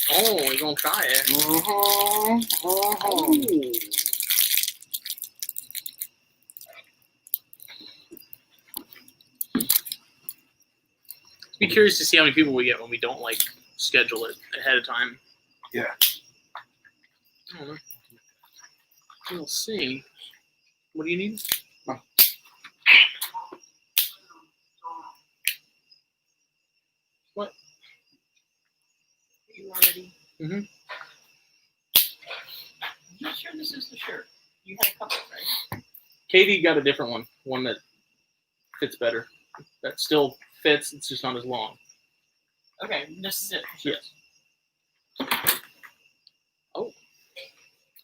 Oh, we're gonna try it. Be curious to see how many people we get when we don't like schedule it ahead of time. Yeah. I don't know. We'll see. What do you need? Oh. What? You already? Mm-hmm. You sure this is the shirt? You had a couple, right? Katie got a different one that fits better. That still fits. It's just not as long. Okay, this is it. Yes.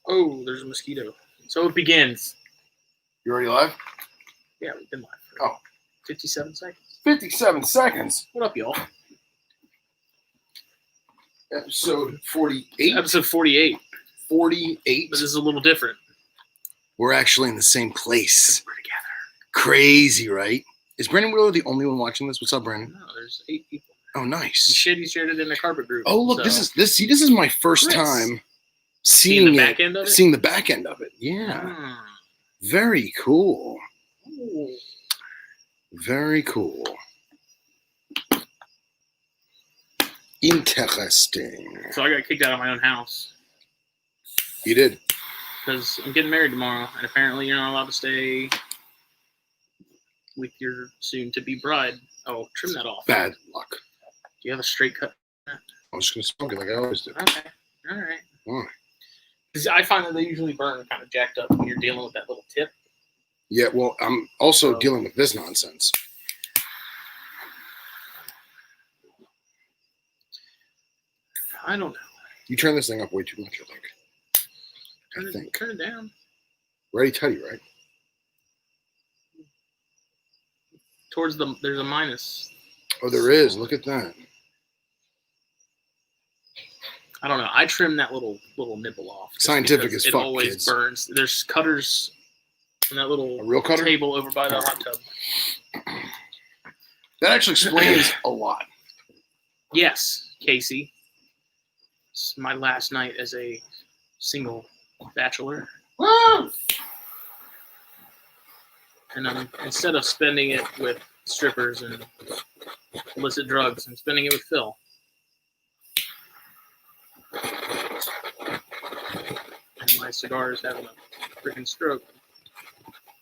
Oh, there's a mosquito. So it begins. You already live? Yeah, we've been live for 57 seconds. 57 seconds. What up, y'all? Episode 48. Episode 48. 48. But this is a little different. We're actually in the same place. We're together. Crazy, right? Is Brandon Wheeler the only one watching this? What's up, Brandon? No, there's 8 people. Oh, nice. He shared it in the carpet group. Oh, look, so. this is my first Chris. time Seeing seeing the back end of it? Seeing the back end of it. Yeah. Very cool. Ooh. Very cool. Interesting. So I got kicked out of my own house You did. because I'm getting married tomorrow, and apparently you're not allowed to stay with your soon-to-be bride. Oh, trim that off. Bad luck. Do you have a straight cut? I was just going to smoke it like I always do. Okay. All right. Why? Because I find that they usually burn kind of jacked up when you're dealing with that little tip. Yeah, well, I'm also So- dealing with this nonsense. I don't know. You turn this thing up way too much, I think. I think. Turn it down. Ready Teddy, right? There's a minus. Oh, there is. Look at that. I don't know. I trim that little nipple off. just Scientific because as fuck, It always kids. burns. There's cutters in that little A real cutter? table over by the hot tub. That actually explains a lot. Yes, Casey. It's my last night as a single bachelor. Woo! And instead of spending it with strippers and illicit drugs, I'm spending it with Phil. And my cigar is having a freaking stroke.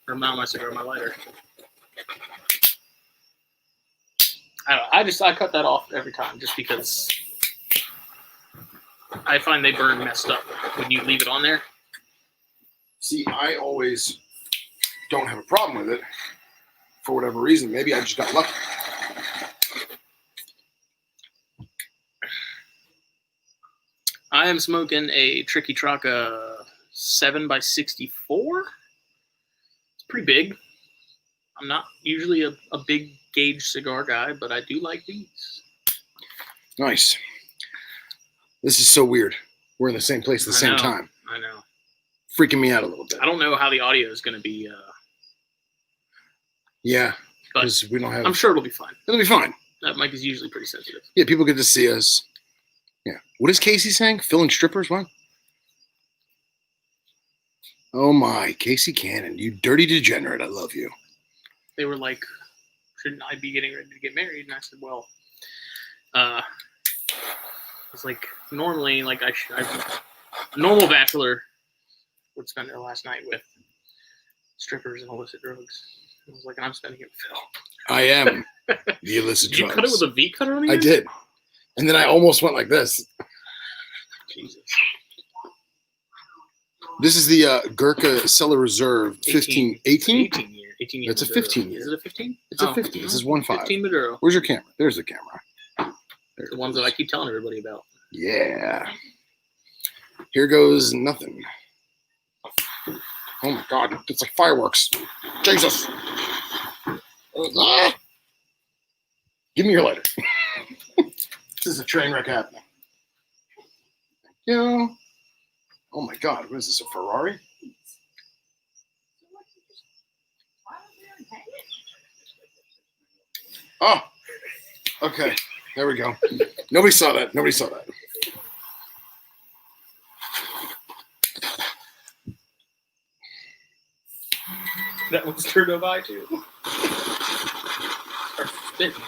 Or not my cigar, my lighter. I don't know. I cut that off every time just because I find they burn messed up when you leave it on there. See, I always don't have a problem with it for whatever reason. Maybe I just got lucky. I am smoking a Tricky Traka 7x64. It's pretty big. I'm not usually a big gauge cigar guy, but I do like these. Nice. This is so weird. We're in the same place at the same time. I know. Freaking me out a little bit. I don't know how the audio is going to be. Yeah, But because we don't have. I'm sure it'll be fine. It'll be fine. That mic is usually pretty sensitive. Yeah, people get to see us. Yeah. What is Casey saying? Filling strippers? What? Oh my, Casey Cannon, you dirty degenerate. I love you. They were like, shouldn't I be getting ready to get married? And I said, well, it's like normally, like a normal bachelor would spend their last night with strippers and illicit drugs. I was like, and I'm spending it with Phil. I am the illicit Did you drugs. cut it with a V cutter on the I end? did. And then I almost went like this. Jesus. This is the Gurkha Cellar Reserve 15, 18? 18 year. 18 year. It's a Maduro. 15 year. Is it a 15? It's a 15. This is 1.5. 15 Maduro. Where's your camera? There's the camera. There The it ones is. that I keep telling everybody about. Yeah. Here goes nothing. Oh my God. It's like fireworks. Jesus. Ah. Give me your lighter. This is a train wreck happening. Yeah. Oh my God. What is this? A Ferrari? Oh, okay. There we go. Nobody saw that. Nobody saw that. That was turned over by too. Or spitting.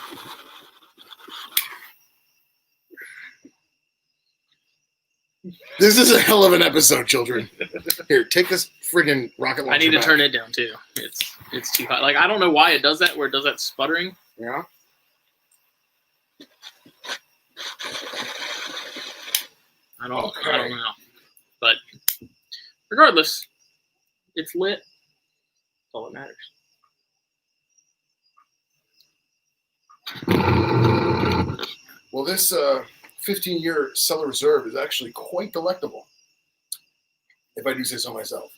This is a hell of an episode, children. Here, take this friggin' rocket launcher I need to back. turn it down too. It's too hot. Like I don't know why it does that. Where it does that sputtering. Yeah. I don't know. But regardless, it's lit. That's all that matters. Well, this 15-year cellar reserve is actually quite delectable, if I do say so myself.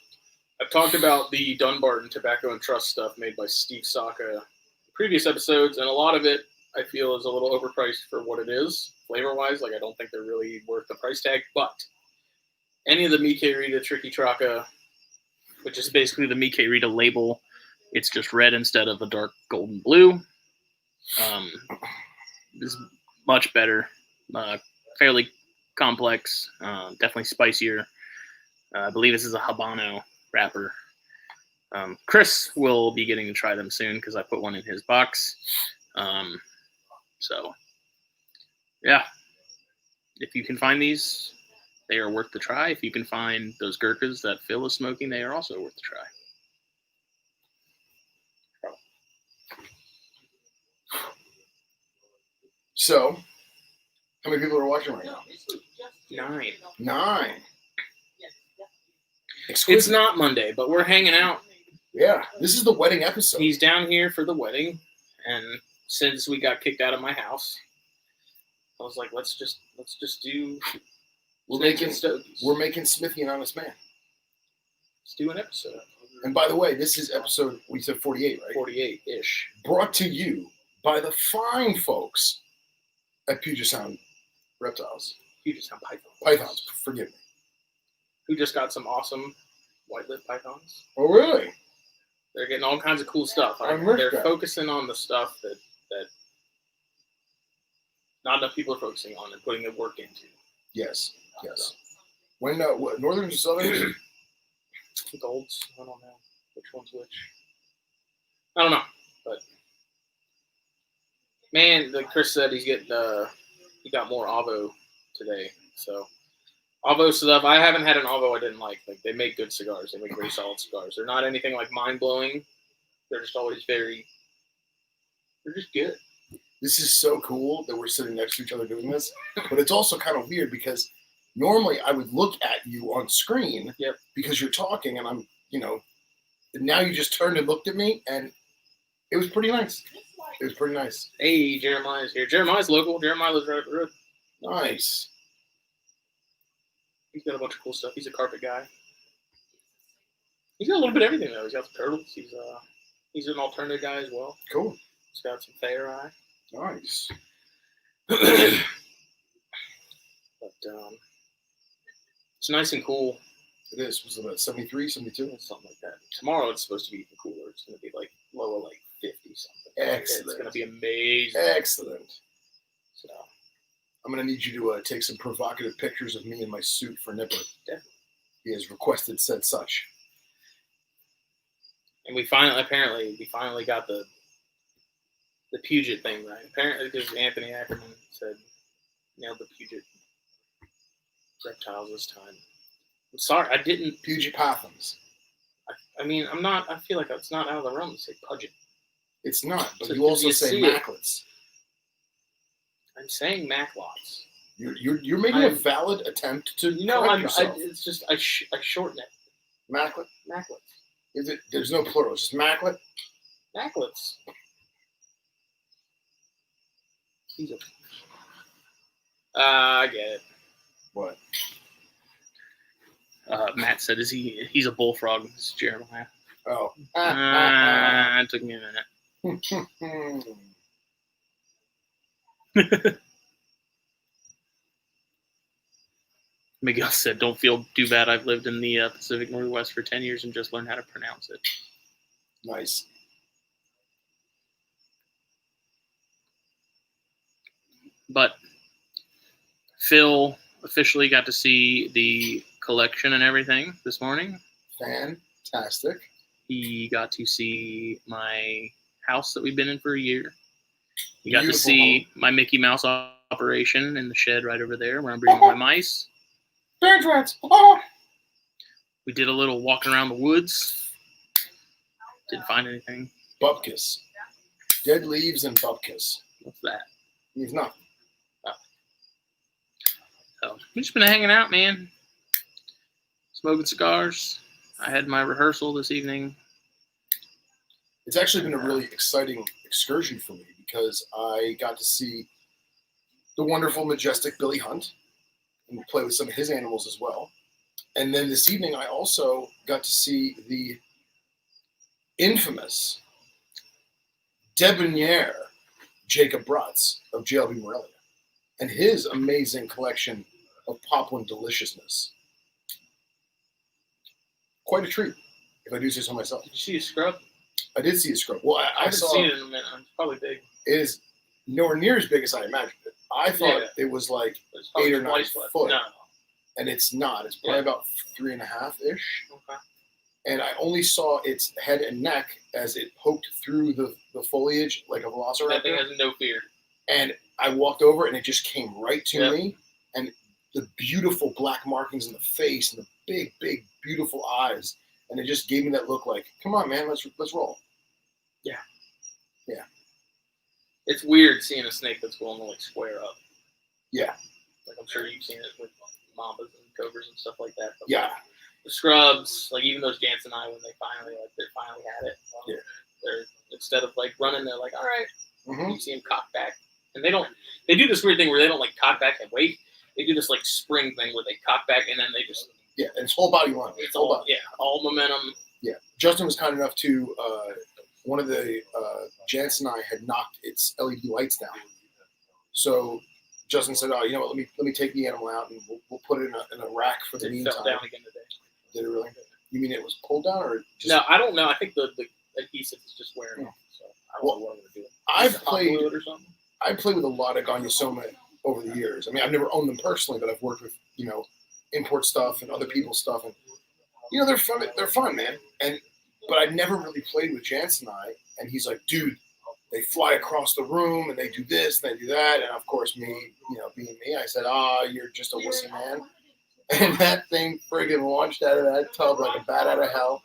I've talked about the Dunbarton Tobacco and Trust stuff made by Steve Saka in previous episodes, and a lot of it I feel is a little overpriced for what it is, flavor-wise. Like, I don't think they're really worth the price tag, but any of the Mikke Rita Tricky Traka, which is basically the Mikke Rita label, it's just red instead of a dark golden blue, is much better. Fairly complex, definitely spicier. I believe this is a Habano wrapper. Chris will be getting to try them soon because I put one in his box. So, yeah. If you can find these, they are worth the try. If you can find those Gurkhas that Phil is smoking, they are also worth the try. So, how many people are watching right now? 9. 9. It's Exquisite. not Monday, but we're hanging out. Yeah, this is the wedding episode. He's down here for the wedding, and since we got kicked out of my house, I was like, let's just do. We're making Stogies. We're making Smithy an honest man. Let's do an episode. And by the way, this is episode, we said 48, right? 48-ish. Brought to you by the fine folks at Puget Sound Reptiles. Puget Sound Pythons, forgive me. Who just got some awesome white-lip pythons. Oh, really? They're getting all kinds of cool stuff. They're focusing on the stuff that not enough people are focusing on and putting the work into. Yes, yes. When, what, Northern or Southern? Golds. I don't know which one's which. I don't know, but man, like Chris said, he got more Avo today. So Avo stuff. I haven't had an Avo I didn't like. Like they make good cigars. They make very solid cigars. They're not anything like mind blowing. They're just always they're just good. This is so cool that we're sitting next to each other doing this, but it's also kind of weird because normally I would look at you on screen because you're talking and I'm, now you just turned and looked at me and it was pretty nice. It was pretty nice. Hey, Jeremiah's here. Jeremiah's local. Jeremiah lives right up the road. Nice. He's got a bunch of cool stuff. He's a carpet guy. He's got a little bit of everything though. He's got the turtles. He's an alternative guy as well. Cool. He's got some fair eye. Nice. But it's nice and cool. It is. Was it about 73, 72? Something like that. Tomorrow it's supposed to be even cooler. It's going to be like lower, like 50 something. Excellent. It's going to be amazing. Excellent. So I'm going to need you to take some provocative pictures of me in my suit for Nipper. Definitely. He has requested said such. And we finally got the Puget thing right. Apparently, because Anthony Ackerman said nailed the Puget reptiles this time. I'm sorry, I didn't. Puget Pythons. I mean, I'm not. I feel like it's not out of the realm to say Puget. It's not, but So you also you say see it. Macklets. I'm saying Maclots. You're making a valid attempt to correct yourself. It's just I shorten it. Macklet. Macklets. Is it? There's no plural. It's just Macklet. Macklets. I get it. What? Matt said, he's a bullfrog. This is Jeremiah. Oh. It took me a minute. Miguel said, don't feel too bad. I've lived in the Pacific Northwest for 10 years and just learned how to pronounce it. Nice. But Phil officially got to see the collection and everything this morning. Fantastic. He got to see my house that we've been in for a year. He got to Beautiful see home. my Mickey Mouse operation in the shed right over there where I'm breeding my mice. Bird rats. Oh. We did a little walking around the woods. Didn't find anything. Bupkis. Dead leaves and bupkis. What's that? Means nothing. So we've just been hanging out, man. Smoking cigars. I had my rehearsal this evening. It's actually been a really exciting excursion for me because I got to see the wonderful, majestic Billy Hunt and play with some of his animals as well. And then this evening, I also got to see the infamous, debonair Jacob Bratz of JLB Morelia and his amazing collection of Papuan deliciousness. Quite a treat, if I do say so myself. Did you see a scrub? I did see a scrub. Well, I haven't seen it in a minute. It's probably big. It is nowhere near as big as I imagined it. I thought it was like It's 8 or 9 foot. No. And it's not. It's probably about 3.5-ish. Okay. And I only saw its head and neck as it poked through the foliage like a velociraptor. That thing has no fear. And I walked over and it just came right to me. And the beautiful black markings in the face and the big, big, beautiful eyes. And it just gave me that look like, come on, man, let's roll. Yeah. Yeah. It's weird seeing a snake that's going to like square up. Yeah. Like I'm sure you've seen it with mambas and cobras and stuff like that. But Yeah. Like, the scrubs, like even those Jansen and I, when they finally had it, they're instead of like running, they're like, all right. Mm-hmm. You see them cock back, and they do this weird thing where they don't like cock back and wait. They do this like spring thing where they cock back and then they just and it's whole body line. It's all momentum. Yeah, Justin was kind enough to one of the Jansen and I had knocked its LED lights down, so Justin said, "Oh, you know what? Let me take the animal out and we'll put it in a rack for the meantime." It fell down again today. Did it really? You mean it was pulled down or just? No, I don't know. I think the adhesive is just wearing off. So I don't know what I'm gonna do. I've played with a lot of Gonyosoma over the years. I mean, I've never owned them personally, but I've worked with import stuff and other people's stuff, and they're fun. They're fun, man. But I've never really played with Jansen and I. And he's like, dude, they fly across the room and they do this and they do that. And of course, me, being me, I said, you're just a wussy man. And that thing friggin' launched out of that tub like a bat out of hell.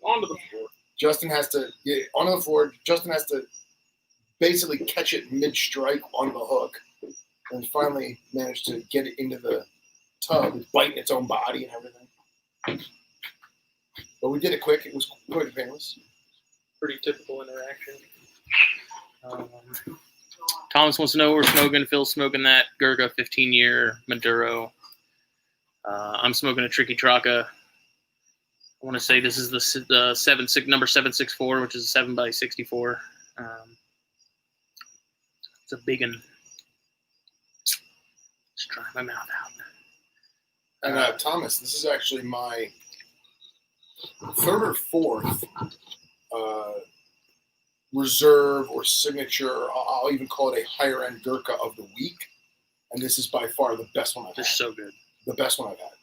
Onto the floor. Justin has to get onto the floor. Justin has to basically catch it mid-strike on the hook, and finally managed to get it into the tub. It's biting its own body and everything. But we did it quick. It was quite painless. Pretty typical interaction. Thomas wants to know what we're smoking. Phil's smoking that Gurkha 15-year Maduro. I'm smoking a Tricky Traca. I want to say this is the number 764, which is a 7x64. It's a big one. Just dry my mouth out. And Thomas, this is actually my third or fourth reserve or signature, or I'll even call it a higher end Gurkha of the week. And this is by far the best one I've had. They're so good. The best one I've had.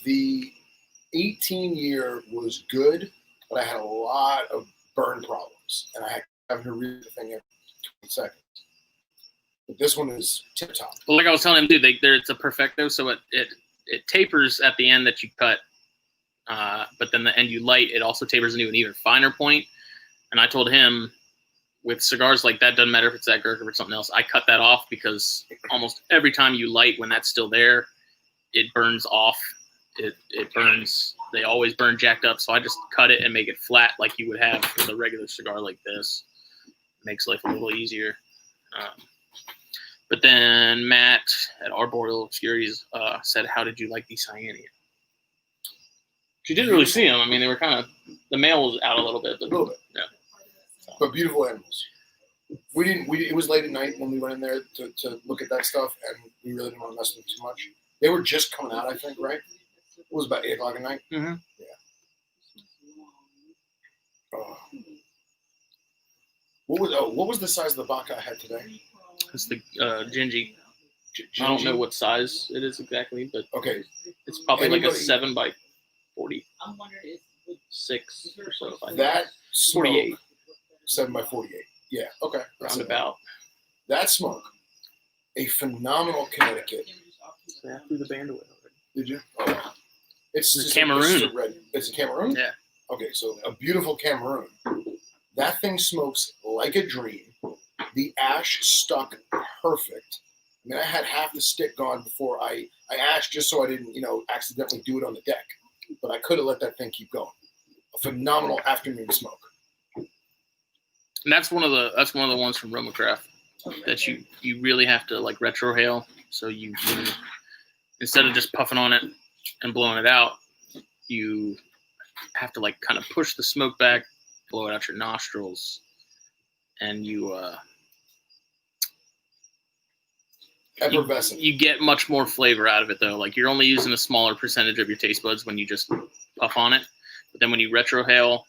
The 18-year was good, but I had a lot of burn problems, and I had having to read the thing every 20 seconds. But this one is tip top. Well, like I was telling him, dude, it's a perfecto, so it tapers at the end that you cut, but then the end you light, it also tapers into an even finer point. And I told him, with cigars like that, doesn't matter if it's that Gurkha or something else, I cut that off because almost every time you light, when that's still there, it burns off. It burns. They always burn jacked up, so I just cut it and make it flat like you would have with a regular cigar like this. Makes life a little easier. But then Matt at Arboreal Obscurities said, "How did you like these Cyanea?" She didn't really see them. I mean, they were kind of, the male was out a little bit. But, A little bit. Yeah. But beautiful animals. It was late at night when we went in there to look at that stuff, and we really didn't want to mess with them too much. They were just coming out, I think, right? It was about 8 o'clock at night. Mm-hmm. Yeah. What was the size of the Baca I had today? It's the Gingy. I don't know what size it is exactly, but Okay. it's probably like a Anybody- 7 by 46 or so. If I That smoke, 48 7 by 48. Yeah. Okay. That's roundabout. that smoke, a phenomenal Connecticut. So I threw the band away already. Did you? Oh. It's The just Cameroon. It's a Cameroon? Yeah. Okay, so a beautiful Cameroon. That thing smokes like a dream. The ash stuck perfect. I mean, I had half the stick gone before I ashed just so I didn't, accidentally do it on the deck. But I could have let that thing keep going. A phenomenal afternoon smoke. And that's one of the ones from Romacraft that you really have to like retrohale. So you instead of just puffing on it and blowing it out, you have to like kind of push the smoke back, blow it out your nostrils, and Effervescent. you get much more flavor out of it though. Like you're only using a smaller percentage of your taste buds when you just puff on it. But then when you retrohale,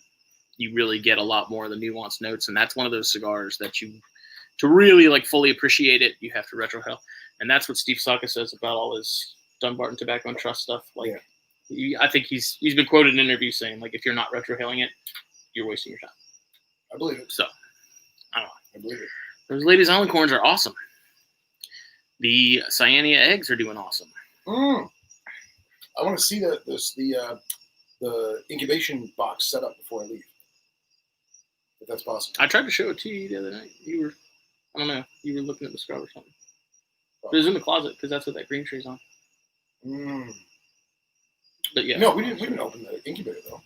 you really get a lot more of the nuanced notes. And that's one of those cigars that to really like fully appreciate it, you have to retrohale. And that's what Steve Saka says about all his Dunbarton Tobacco and Trust stuff. Like, I think he's been quoted in interviews saying like, if you're not retrohaling it, you're wasting your time. I believe it. So, I don't know. I believe it. Those Ladies Island corns are awesome. The Cyanea eggs are doing awesome. I want to see the incubation box set up before I leave, if that's possible. I tried to show it to you the other night. You were looking at the scrub or something. It was in the closet because that's what that green tree's on. But yeah. No, we didn't open the incubator though.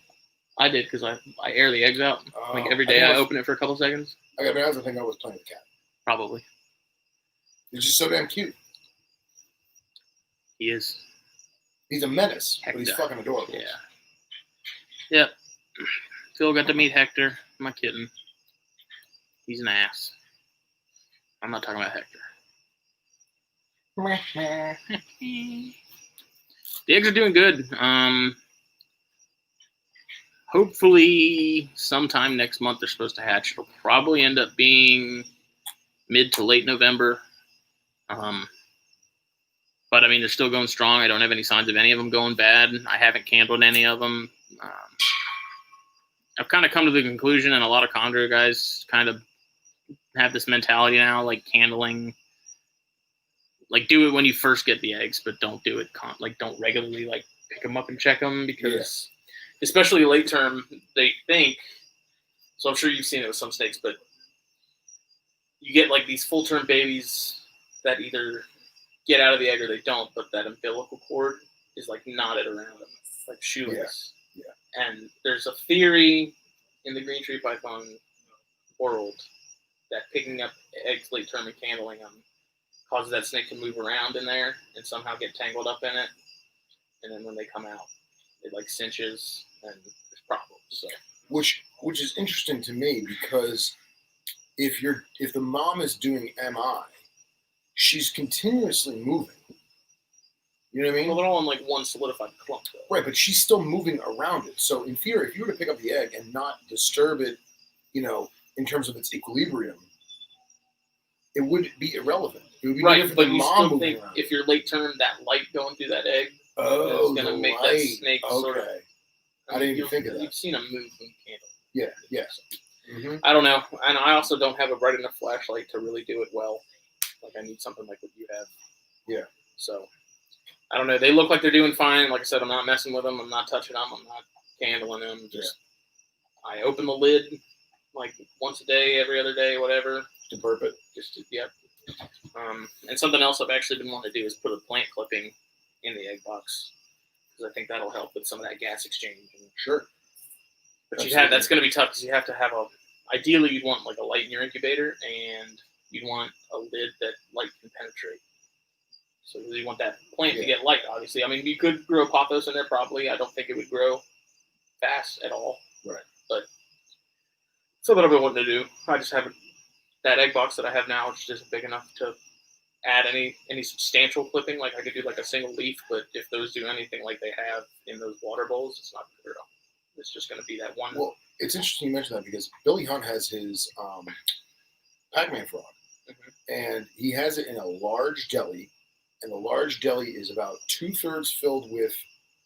I did because I air the eggs out. Like every day I open it for a couple seconds. I got to be honest, I think I was playing with the cat. Probably. He's just so damn cute. He is. He's a menace, Hector. but he's fucking adorable. Yeah. Yep. Phil got to meet Hector, my kitten. He's an ass. I'm not talking about Hector. The eggs are doing good. Hopefully sometime next month they're supposed to hatch. It'll probably end up being mid to late November. But I mean, they're still going strong. I don't have any signs of any of them going bad. I haven't candled any of them. I've kind of come to the conclusion, and a lot of Condor guys kind of have this mentality now, like candling. Like, do it when you first get the eggs, but don't do it. Don't regularly like pick them up and check them because, especially late term, they think. So I'm sure you've seen it with some snakes, but you get like these full term babies that either get out of the egg or they don't, but that umbilical cord is like knotted around them, like shoeless. Yeah. And there's a theory in the green tree python world that picking up eggs late term and candling them causes that snake to move around in there and somehow get tangled up in it. And then when they come out, it like cinches and there's problems. So. Which is interesting to me because if the mom is doing MI, she's continuously moving. You know what I mean? Well, they're all in like one solidified clump, though. Right, but she's still moving around it. So in theory, if you were to pick up the egg and not disturb it, in terms of its equilibrium, it would be irrelevant. It would be right, different but than you mom still moving think around if you're late term, that light going through that egg is going to make that snake sort of. I didn't even think of that. You've seen them move when you candle. Yeah. Mm-hmm. I don't know, and I also don't have a bright enough flashlight to really do it well. Like I need something like what you have. Yeah. So I don't know. They look like they're doing fine. Like I said, I'm not messing with them. I'm not touching them. I'm not candling them. Just I open the lid like once a day, every other day, whatever. To burp it. And something else I've actually been wanting to do is put a plant clipping in the egg box because I think that'll help with some of that gas exchange. Sure. But that's going to be tough because you have to have ideally you'd want like a light in your incubator and you'd want a lid that light can penetrate. So you want that plant to get light, obviously. I mean, you could grow pothos in there probably. I don't think it would grow fast at all. Right. But something I've been wanting to do. I just haven't. That egg box that I have now is just big enough to add any substantial clipping. Like I could do like a single leaf, but if those do anything like they have in those water bowls, it's not going to grow. It's just going to be that one. Well, it's interesting you mention that because Billy Hunt has his Pac-Man frog. and he has it in a large deli, and the large deli is about 2/3 filled with,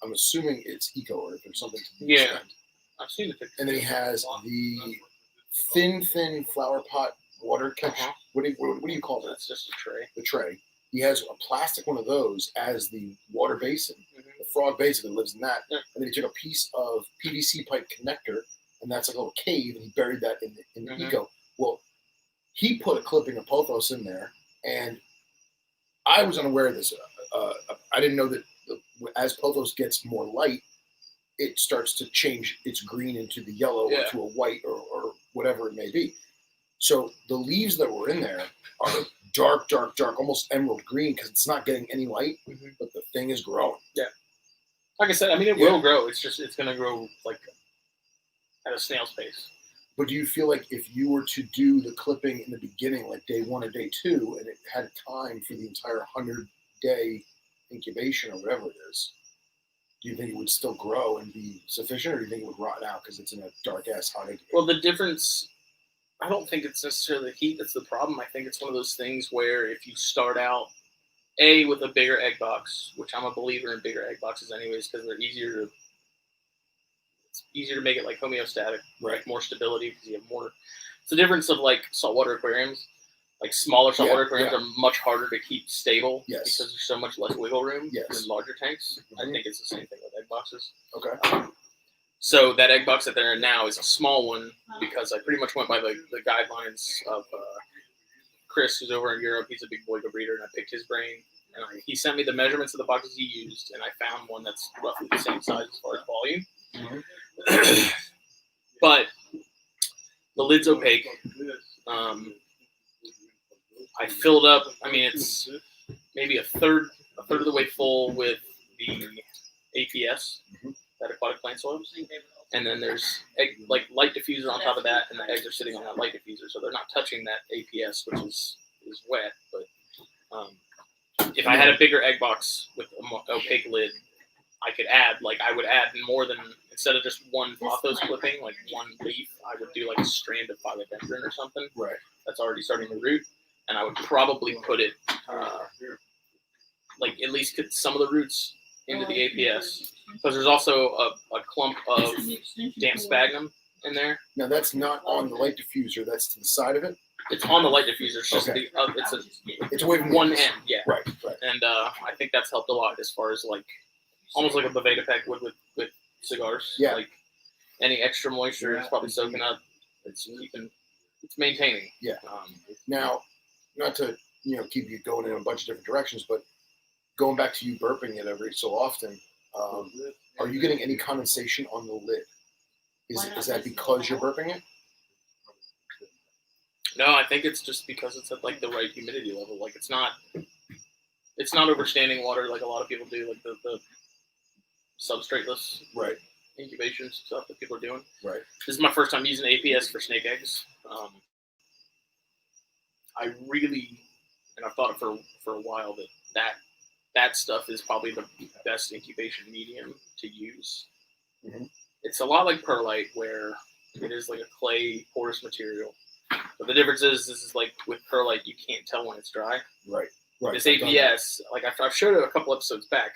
I'm assuming it's Eco Earth or something. To the extent. I've seen the picture. And then he has the thin flower pot water catch. What do you call that? That's just a tray. The tray. He has a plastic one of those as the water basin. The frog basically lives in that. And then he took a piece of PVC pipe connector, and that's like a little cave, and he buried that in the Eco. Well, he put a clipping of pothos in there, and I was unaware of this. I didn't know that as pothos gets more light, it starts to change its green into the yellow or to a white or whatever it may be. So the leaves that were in there are dark, almost emerald green because it's not getting any light, but the thing is growing. Yeah. Like I said, I mean, it will grow. It's just, it's going to grow like at a snail's pace. But do you feel like if you were to do the clipping in the beginning, like day 1 or day 2, and it had time for the entire 100-day incubation or whatever it is, do you think it would still grow and be sufficient, or do you think it would rot out because it's in a dark-ass hot incubation? Well, the difference, I don't think it's necessarily the heat that's the problem. I think it's one of those things where if you start out, with a bigger egg box, which I'm a believer in bigger egg boxes anyways because they're easier to make it like homeostatic, right? More stability because you have more. It's the difference of like saltwater aquariums. Like smaller saltwater aquariums are much harder to keep stable because there's so much less wiggle room than larger tanks. I think it's the same thing with egg boxes. Okay. So that egg box that they're in now is a small one because I pretty much went by the guidelines of Chris, who's over in Europe. He's a big boiga breeder, and I picked his brain. And he sent me the measurements of the boxes he used, and I found one that's roughly the same size as far as volume. But the lid's opaque. I filled up. I mean, it's maybe a third of the way full with the APS, that aquatic plant soils, and then there's light diffuser on top of that, and the eggs are sitting on that light diffuser, so they're not touching that APS, which is wet. But if I had a bigger egg box with an opaque lid, I would add more than, instead of just one pothos clipping, like one leaf, I would do like a strand of philodendron or something. Right. That's already starting to root. And I would probably put it, at least get some of the roots into the APS. Because there's also a clump of damp sphagnum in there. Now that's not on the light diffuser. That's to the side of it. It's on the light diffuser. It's just it's away from one end. Yeah. Right. And I think that's helped a lot as far as almost like a Baveda pack would with cigars. Yeah. Like any extra moisture is probably soaking up. It's maintaining. Yeah. Now, not to keep you going in a bunch of different directions, but going back to you burping it every so often, are you getting any condensation on the lid? Is that because you're burping it? No, I think it's just because it's at the right humidity level. It's not overstanding water like a lot of people do, like the substrateless incubation stuff that people are doing. Right. This is my first time using APS for snake eggs. I really, and I've thought it for a while, that stuff is probably the best incubation medium to use. It's a lot like perlite, where it is like a clay porous material. But the difference is, this is like with perlite, you can't tell when it's dry. Right. This APS, I've showed it a couple episodes back.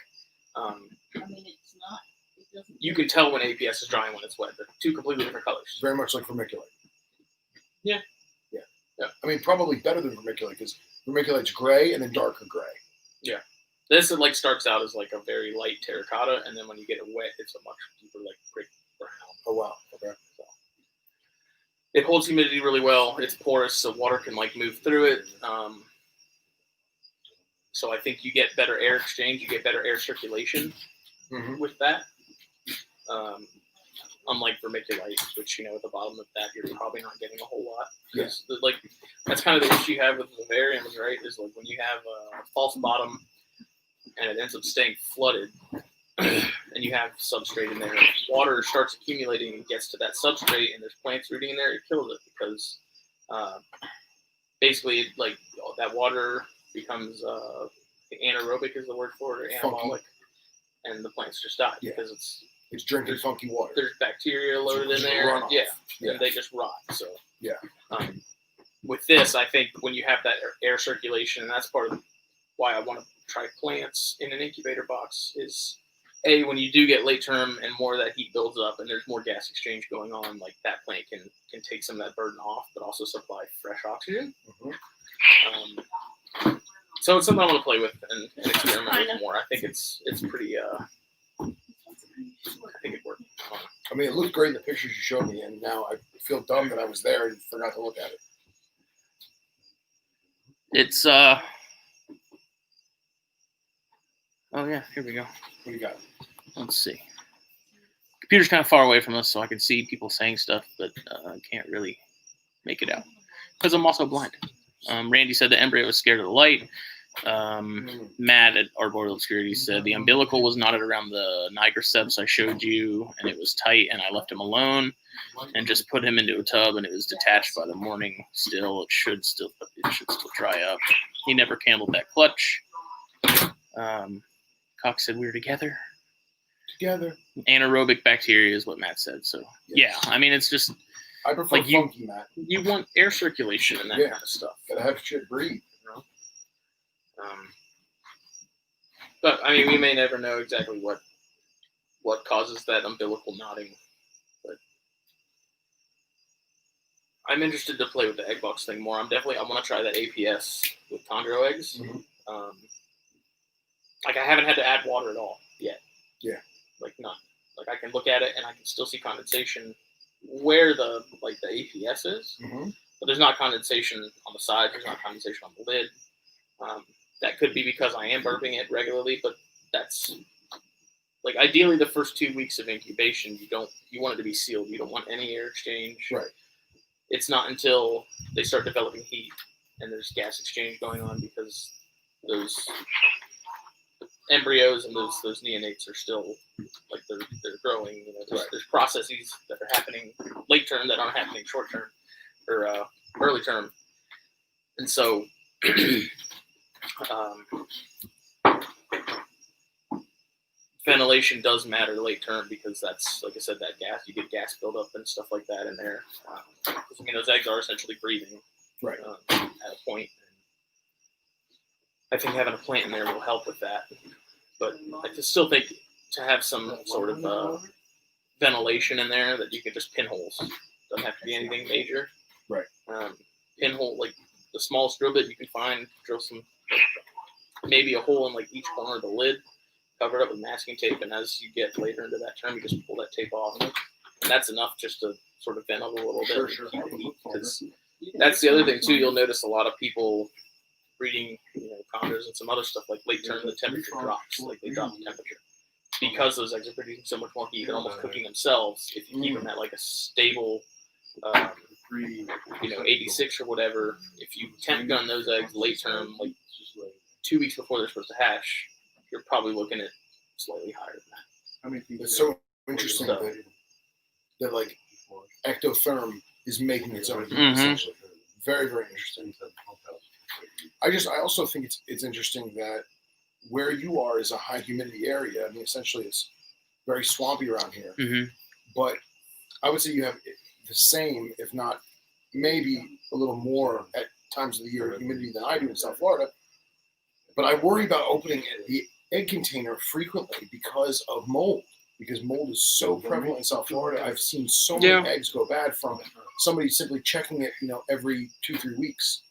I mean, it's not. You can tell when APS is dry and when it's wet. They're two completely different colors. Very much like vermiculite. Yeah. I mean, probably better than vermiculite because vermiculite's gray and then darker gray. Yeah. This starts out as a very light terracotta, and then when you get it wet, it's a much deeper brick brown. Oh wow. Okay. So it holds humidity really well. It's porous, so water can move through it. So I think you get better air exchange, you get better air circulation with that. Unlike vermiculite, which at the bottom of that you're probably not getting a whole lot. Yes. That's kind of the issue you have with vivariums, right? Is when you have a false bottom and it ends up staying flooded, and you have substrate in there, water starts accumulating and gets to that substrate, and there's plants rooting in there, it kills it because basically that water becomes anaerobic is the word for it, or anabolic, and the plants just die because it's drinking funky water. There's bacteria loaded in there. Runoff. And they just rot. So with this, I think when you have that air circulation, and that's part of why I want to try plants in an incubator box, is A, when you do get late term and more of that heat builds up and there's more gas exchange going on, like that plant can take some of that burden off, but also supply fresh oxygen. So it's something I want to play with and experiment with more. I think it's pretty. I think it worked. I mean, it looked great in the pictures you showed me, and now I feel dumb that I was there and forgot to look at it. It's oh yeah, here we go. What do you got? Let's see. Computer's kind of far away from us, so I can see people saying stuff, but I can't really make it out because I'm also blind. Randy said the embryo was scared of the light. Matt at Arboreal Obscurity said the umbilical was knotted around the nigroceps I showed you, and it was tight, and I left him alone and just put him into a tub, and it was detached by the morning. Still, it should still dry up. He never candled that clutch. Cox said we were together. Anaerobic bacteria is what Matt said. So yeah, I mean it's just I prefer like funky, Matt. You want air circulation and that kind of stuff. Gotta have shit breathe. But I mean, we may never know exactly what causes that umbilical knotting. But I'm interested to play with the egg box thing more. I want to try that APS with chondro eggs. Like I haven't had to add water at all yet. Yeah. Like none. Like I can look at it and I can still see condensation where the APS is, but there's not condensation on the side. There's not condensation on the lid. That could be because I am burping it regularly, but that's like ideally the first 2 weeks of incubation, you want it to be sealed. You don't want any air exchange. Right. It's not until they start developing heat and there's gas exchange going on because those embryos and those neonates are still like they're growing. You know, there's processes that are happening late term that aren't happening short term or early term, and so. Ventilation does matter late term because that's, like I said, that gas, you get gas buildup and stuff like that in there. I mean, those eggs are essentially breathing at a point. I think having a plant in there will help with that. But I still think to have some sort of ventilation in there that you can just pinholes. Doesn't have to be anything major. Right. Pinhole, like the smallest drill bit you can find, drill some, maybe a hole in like each corner of the lid, cover it up with masking tape, and as you get later into that term, you just pull that tape off, and that's enough just to sort of vent a little bit. Sure. Because that's the other thing too. You'll notice a lot of people breeding, chondros and some other stuff like late term, the temperature drops, like they drop the temperature because those eggs are producing so much more heat. They're almost cooking themselves. If you keep them at like a stable, 86 or whatever, if you temp gun those eggs late term, like 2 weeks before they're supposed to hatch, you're probably looking at slightly higher than that. I mean, it's so interesting that like ectotherm is making its own heat, essentially. Very, very interesting. I also think it's interesting that where you are is a high humidity area. I mean, essentially it's very swampy around here. But I would say you have the same, if not maybe a little more at times of the year humidity than I do in South Florida. But I worry about opening the egg container frequently because of mold. Because mold is so prevalent in South Florida. I've seen so many eggs go bad from somebody simply checking it, every 2-3 weeks.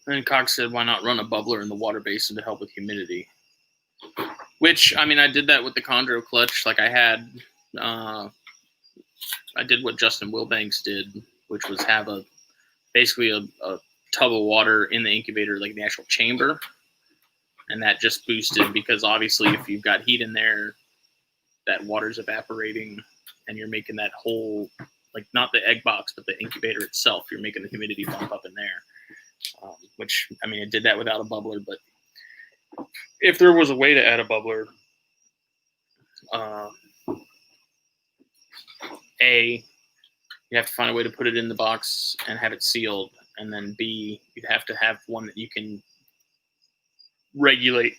And Cox said, why not run a bubbler in the water basin to help with humidity? Which, I mean, I did that with the chondro clutch. Like I had, I did what Justin Wilbanks did, which was have basically a tub of water in the incubator, like the actual chamber. And that just boosted because obviously if you've got heat in there, that water's evaporating and you're making that whole, like not the egg box, but the incubator itself, you're making the humidity bump up in there. Which, I mean, it did that without a bubbler, but if there was a way to add a bubbler, A, you have to find a way to put it in the box and have it sealed. And then B, you'd have to have one that you can regulate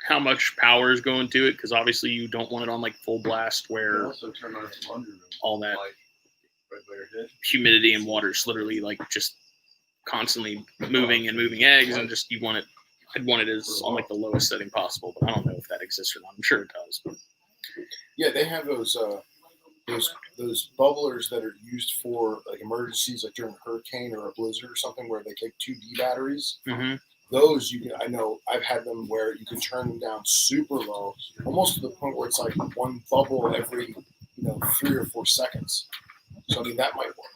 how much power is going to it, because obviously you don't want it on like full blast where all that humidity and water's literally like just constantly moving and moving eggs, and just I'd want it as on like the lowest setting possible, but I don't know if that exists or not. I'm sure it does. But. Yeah, they have those bubblers that are used for like emergencies, like during a hurricane or a blizzard or something, where they take 2D batteries. Mm-hmm. Those I know I've had them where you can turn them down super low, almost to the point where it's like one bubble every 3 or 4 seconds. So I mean that might work.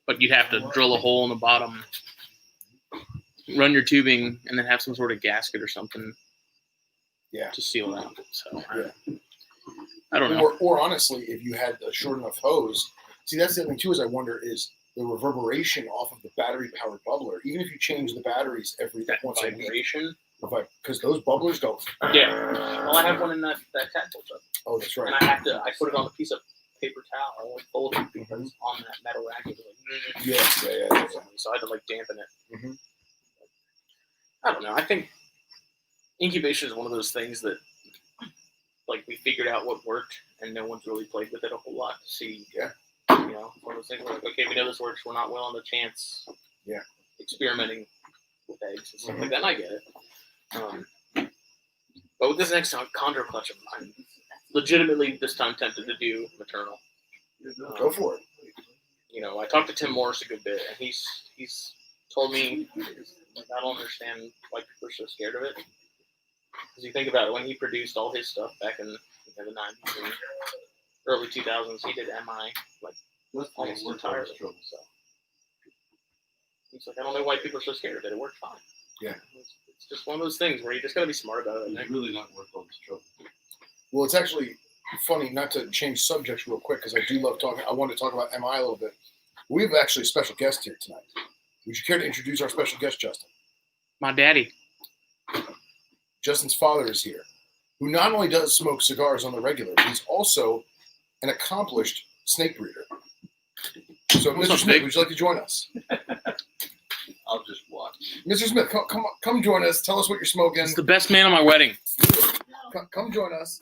But you'd have to drill a hole in the bottom, run your tubing, and then have some sort of gasket or something. Yeah. To seal it out. So yeah. I don't know. Or honestly, if you had a short enough hose, see that's the other thing too. Is I wonder is the reverberation off of the battery-powered bubbler. Even if you change the batteries every once a week, because those bubblers don't. Yeah. Well, I have one in that tadpole tub. Oh, that's right. And I put it on a piece of paper towel, like full of it, because on that metal rack it was like. Yeah. So I had to like dampen it. Mm-hmm. I don't know. I think incubation is one of those things that, like, we figured out what worked, and no one's really played with it a whole lot to see. Yeah. One of those things where, like, okay, we know this works. We're not willing to chance. Yeah. Experimenting with eggs and stuff like that. And I get it. But with this next chondro clutch, I'm legitimately this time tempted to do maternal. Go for it. I talked to Tim Morris a good bit, and he's told me, like, I don't understand why people are so scared of it. Because you think about it, when he produced all his stuff back in the 90s and early 2000s, he did MI like almost entirely. So he's like, I don't know why people are so scared of it. It worked fine. Yeah. It's just one of those things where you just got to be smart about it. It's really not worth all this trouble. Well, it's actually funny, not to change subjects real quick, because I do love talking. I wanted to talk about MI a little bit. We have actually a special guest here tonight. Would you care to introduce our special guest, Justin? My daddy. Justin's father is here, who not only does smoke cigars on the regular, but he's also an accomplished snake breeder. So, Mr. Smith, would you like to join us? I'll just watch. Mr. Smith, come join us. Tell us what you're smoking. He's the best man at my wedding. Come join us.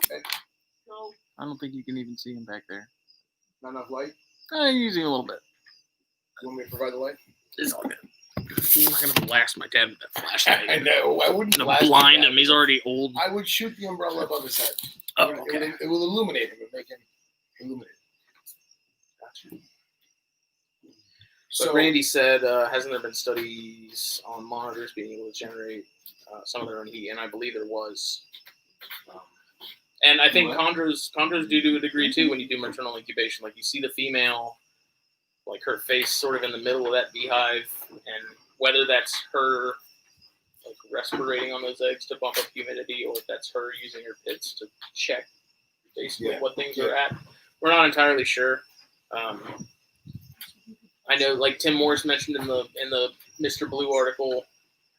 I don't think you can even see him back there. Not enough light? Using a little bit. You want me to provide the light? It's all good. I'm not going to blast my dad with that flashlight. I know. I wouldn't blind him. He's already old. I would shoot the umbrella above his head. Oh, okay. It will illuminate him. It will make him illuminate. Gotcha. So Randy said, hasn't there been studies on monitors being able to generate some of their own heat? And I believe there was. And I think chondros do to a degree too when you do maternal incubation. Like you see the female, like her face sort of in the middle of that beehive, and whether that's her like respirating on those eggs to bump up humidity, or if that's her using her pits to check basically what things are at, we're not entirely sure. I know, like Tim Morris mentioned in the Mr. Blue article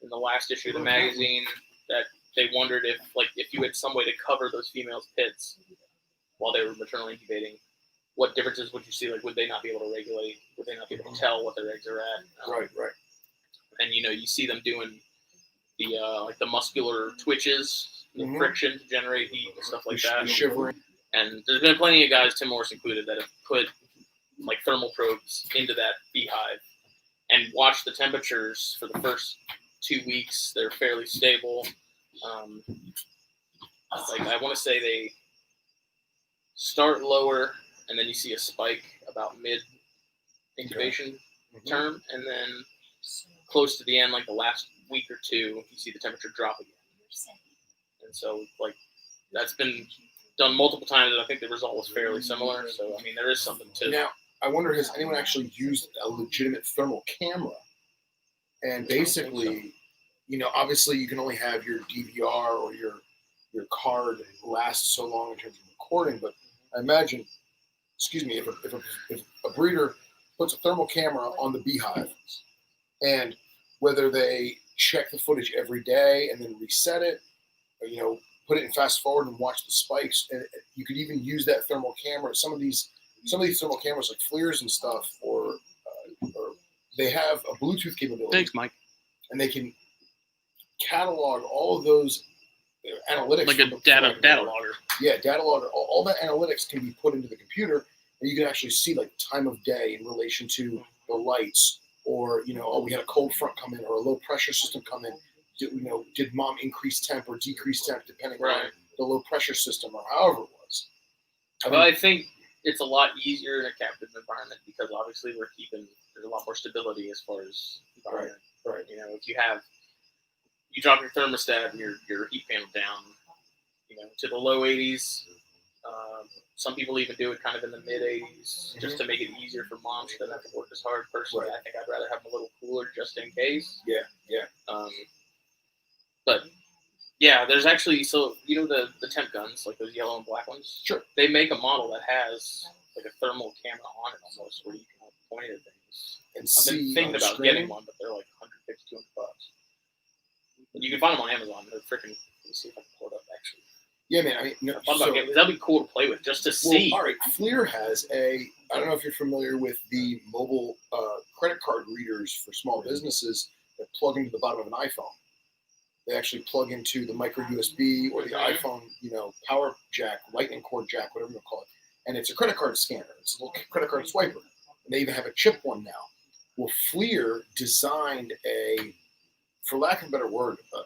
in the last issue of the magazine, that they wondered if you had some way to cover those females' pits while they were maternally incubating, what differences would you see? Like, would they not be able to regulate? Would they not be able to tell what their eggs are at? Right. And you see them doing the like the muscular twitches, the friction to generate heat and stuff like that. Shivering. And there's been plenty of guys, Tim Morris included, that have put like thermal probes into that beehive and watched the temperatures for the first 2 weeks. They're fairly stable. Like I want to say they start lower, and then you see a spike about mid incubation term, and then close to the end, like the last week or two, you see the temperature drop again. And so, like, that's been done multiple times, and I think the result was fairly similar. So, I mean, there is something to it. Now, I wonder, has anyone actually used a legitimate thermal camera? And basically, obviously you can only have your DVR or your card last so long in terms of recording, but I imagine, if a breeder puts a thermal camera on the beehive, and whether they check the footage every day and then reset it, or, put it in fast forward and watch the spikes, and you could even use that thermal camera. Some of these thermal cameras, like FLIRs and stuff, or they have a Bluetooth capability. Thanks, Mike. And they can catalog all of those analytics. Like a data logger. Yeah, data logger. All that analytics can be put into the computer, and you can actually see like time of day in relation to the lights, or we had a cold front come in or a low pressure system come in. Did mom increase temp or decrease temp depending on the low pressure system or however it was. I think it's a lot easier in a captive environment because obviously there's a lot more stability as far as environment. Right. If you drop your thermostat and your heat panel down, to the low 80s. Some people even do it kind of in the mid 80s just to make it easier for mom. She doesn't have to work as hard. Personally, I think I'd rather have a little cooler just in case. Yeah. But yeah, there's actually the temp guns, like those yellow and black ones. Sure. They make a model that has like a thermal camera on it almost, where you can point at things. And I've been thinking about getting one, but they're like $150, $200. But you can find them on Amazon. They're freaking. Let me see if I can pull it up actually. Yeah, man. I mean, I thought about getting, that'd be cool to play with, just to see. All right, FLIR has I don't know if you're familiar with the mobile credit card readers for small businesses that plug into the bottom of an iPhone. They actually plug into the micro USB or the iPhone, power jack, lightning cord jack, whatever you call it. And it's a credit card scanner. It's a little credit card swiper. And they even have a chip one now. Well, FLIR designed for lack of a better word, a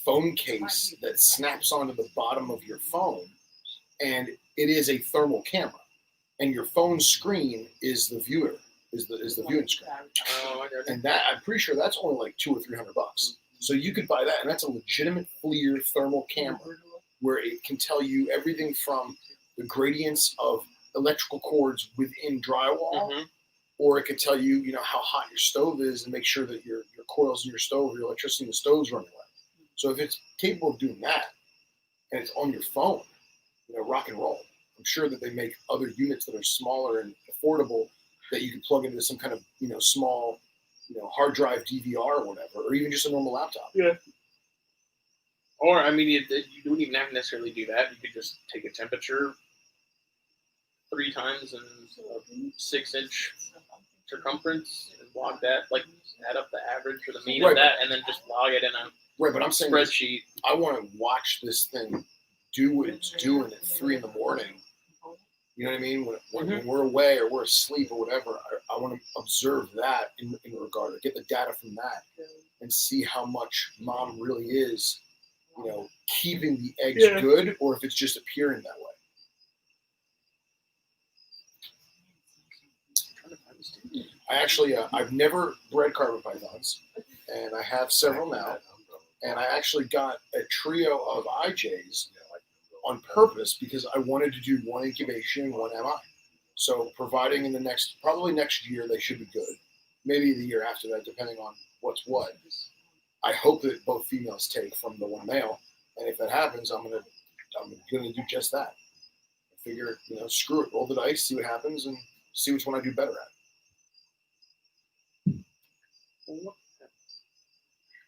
phone case that snaps onto the bottom of your phone, and it is a thermal camera, and your phone screen is the viewer, is the viewing screen. And that, I'm pretty sure that's only like $200 or $300. So you could buy that, and that's a legitimate FLIR thermal camera where it can tell you everything from the gradients of electrical cords within drywall, or it could tell you, how hot your stove is and make sure that your coils in your stove, your electricity in the stove is running well. So if it's capable of doing that, and it's on your phone, rock and roll. I'm sure that they make other units that are smaller and affordable that you can plug into some kind of, small, hard drive DVR or whatever, or even just a normal laptop. Yeah. Or, I mean, you wouldn't even have to necessarily do that. You could just take a temperature 3 times in a 6-inch circumference and log that, like add up the average or the mean of that, and then just log it in a but I'm saying spreadsheet. I want to watch this thing do what it's doing at 3 a.m. You know what I mean? When we're away or we're asleep or whatever, I want to observe that in regard to get the data from that and see how much mom really is, keeping the eggs good, or if it's just appearing that way. I actually, I've never bred carpet pythons, and I have several now. And I actually got a trio of IJs on purpose because I wanted to do 1 incubation and 1 MI. So providing in probably next year, they should be good. Maybe the year after that, depending on what's what. I hope that both females take from the 1 male. And if that happens, I'm gonna do just that. I figure, screw it, roll the dice, see what happens, and see which one I do better at.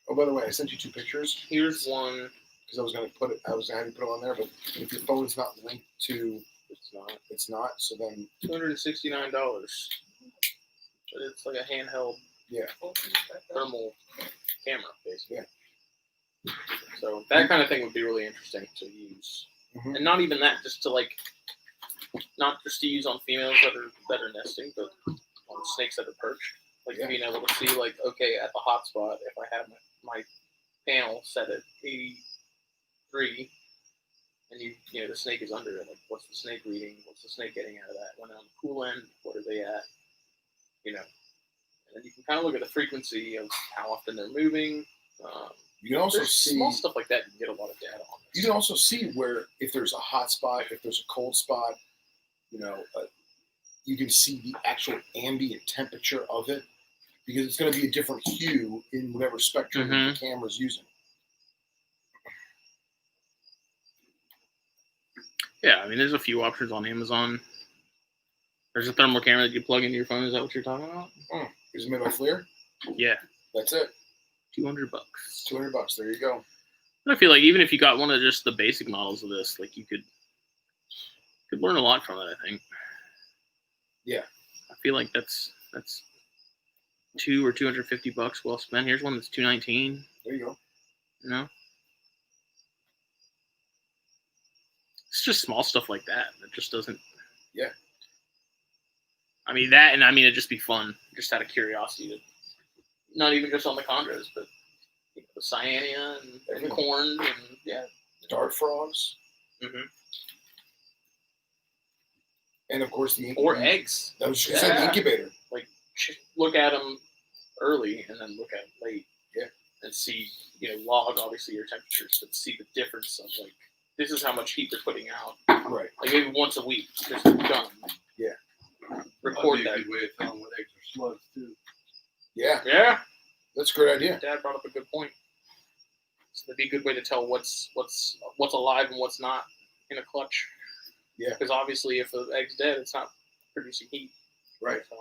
Oh, by the way, I sent you 2 pictures. Here's one. Because I was going to have you put it on there, but if your phone's not linked to, it's not. So then $269. But it's like a handheld, thermal camera, basically. Yeah. So that kind of thing would be really interesting to use, and not even that, just to not just to use on females that are nesting, but on snakes that are perched. Being able to see, okay, at the hot spot, if I have my panel set at 83, and the snake is under it, what's the snake reading? What's the snake getting out of that? When on the cool end, what are they at? And then you can kind of look at the frequency of how often they're moving. You can also see small stuff like that. You can get a lot of data on this. You can also see where if there's a hot spot, if there's a cold spot, you can see the actual ambient temperature of it, because it's going to be a different hue in whatever spectrum the camera's using. Yeah, I mean, there's a few options on Amazon. There's a thermal camera that you plug into your phone. Is that what you're talking about? Is it made by FLIR? Yeah. That's it. $200. $200. There you go. I feel like even if you got one of just the basic models of this, you could learn a lot from it, I think. Yeah. I feel like that's $200 or $250 well spent. Here's one that's $219. There you go. It's just small stuff like that. It just doesn't. Yeah. I mean that, and I mean it'd just be fun, just out of curiosity. Not even just on the chondros, but the cyanea and corn and dart frogs. Mm-hmm. And of course the or eggs. I was just gonna say the incubator. Like look at them early and then look at them late. Yeah. And see, log obviously your temperatures, but see the difference of like this is how much heat they're putting out. Right. Like maybe once a week, just done. Yeah. Record That'd that. be a good way of telling what eggs are slugs too. Yeah. Yeah. That's a great idea. Dad brought up a good point. So that'd be a good way to tell what's alive and what's not in a clutch. Yeah. Because obviously, if the egg's dead, it's not producing heat. Right. So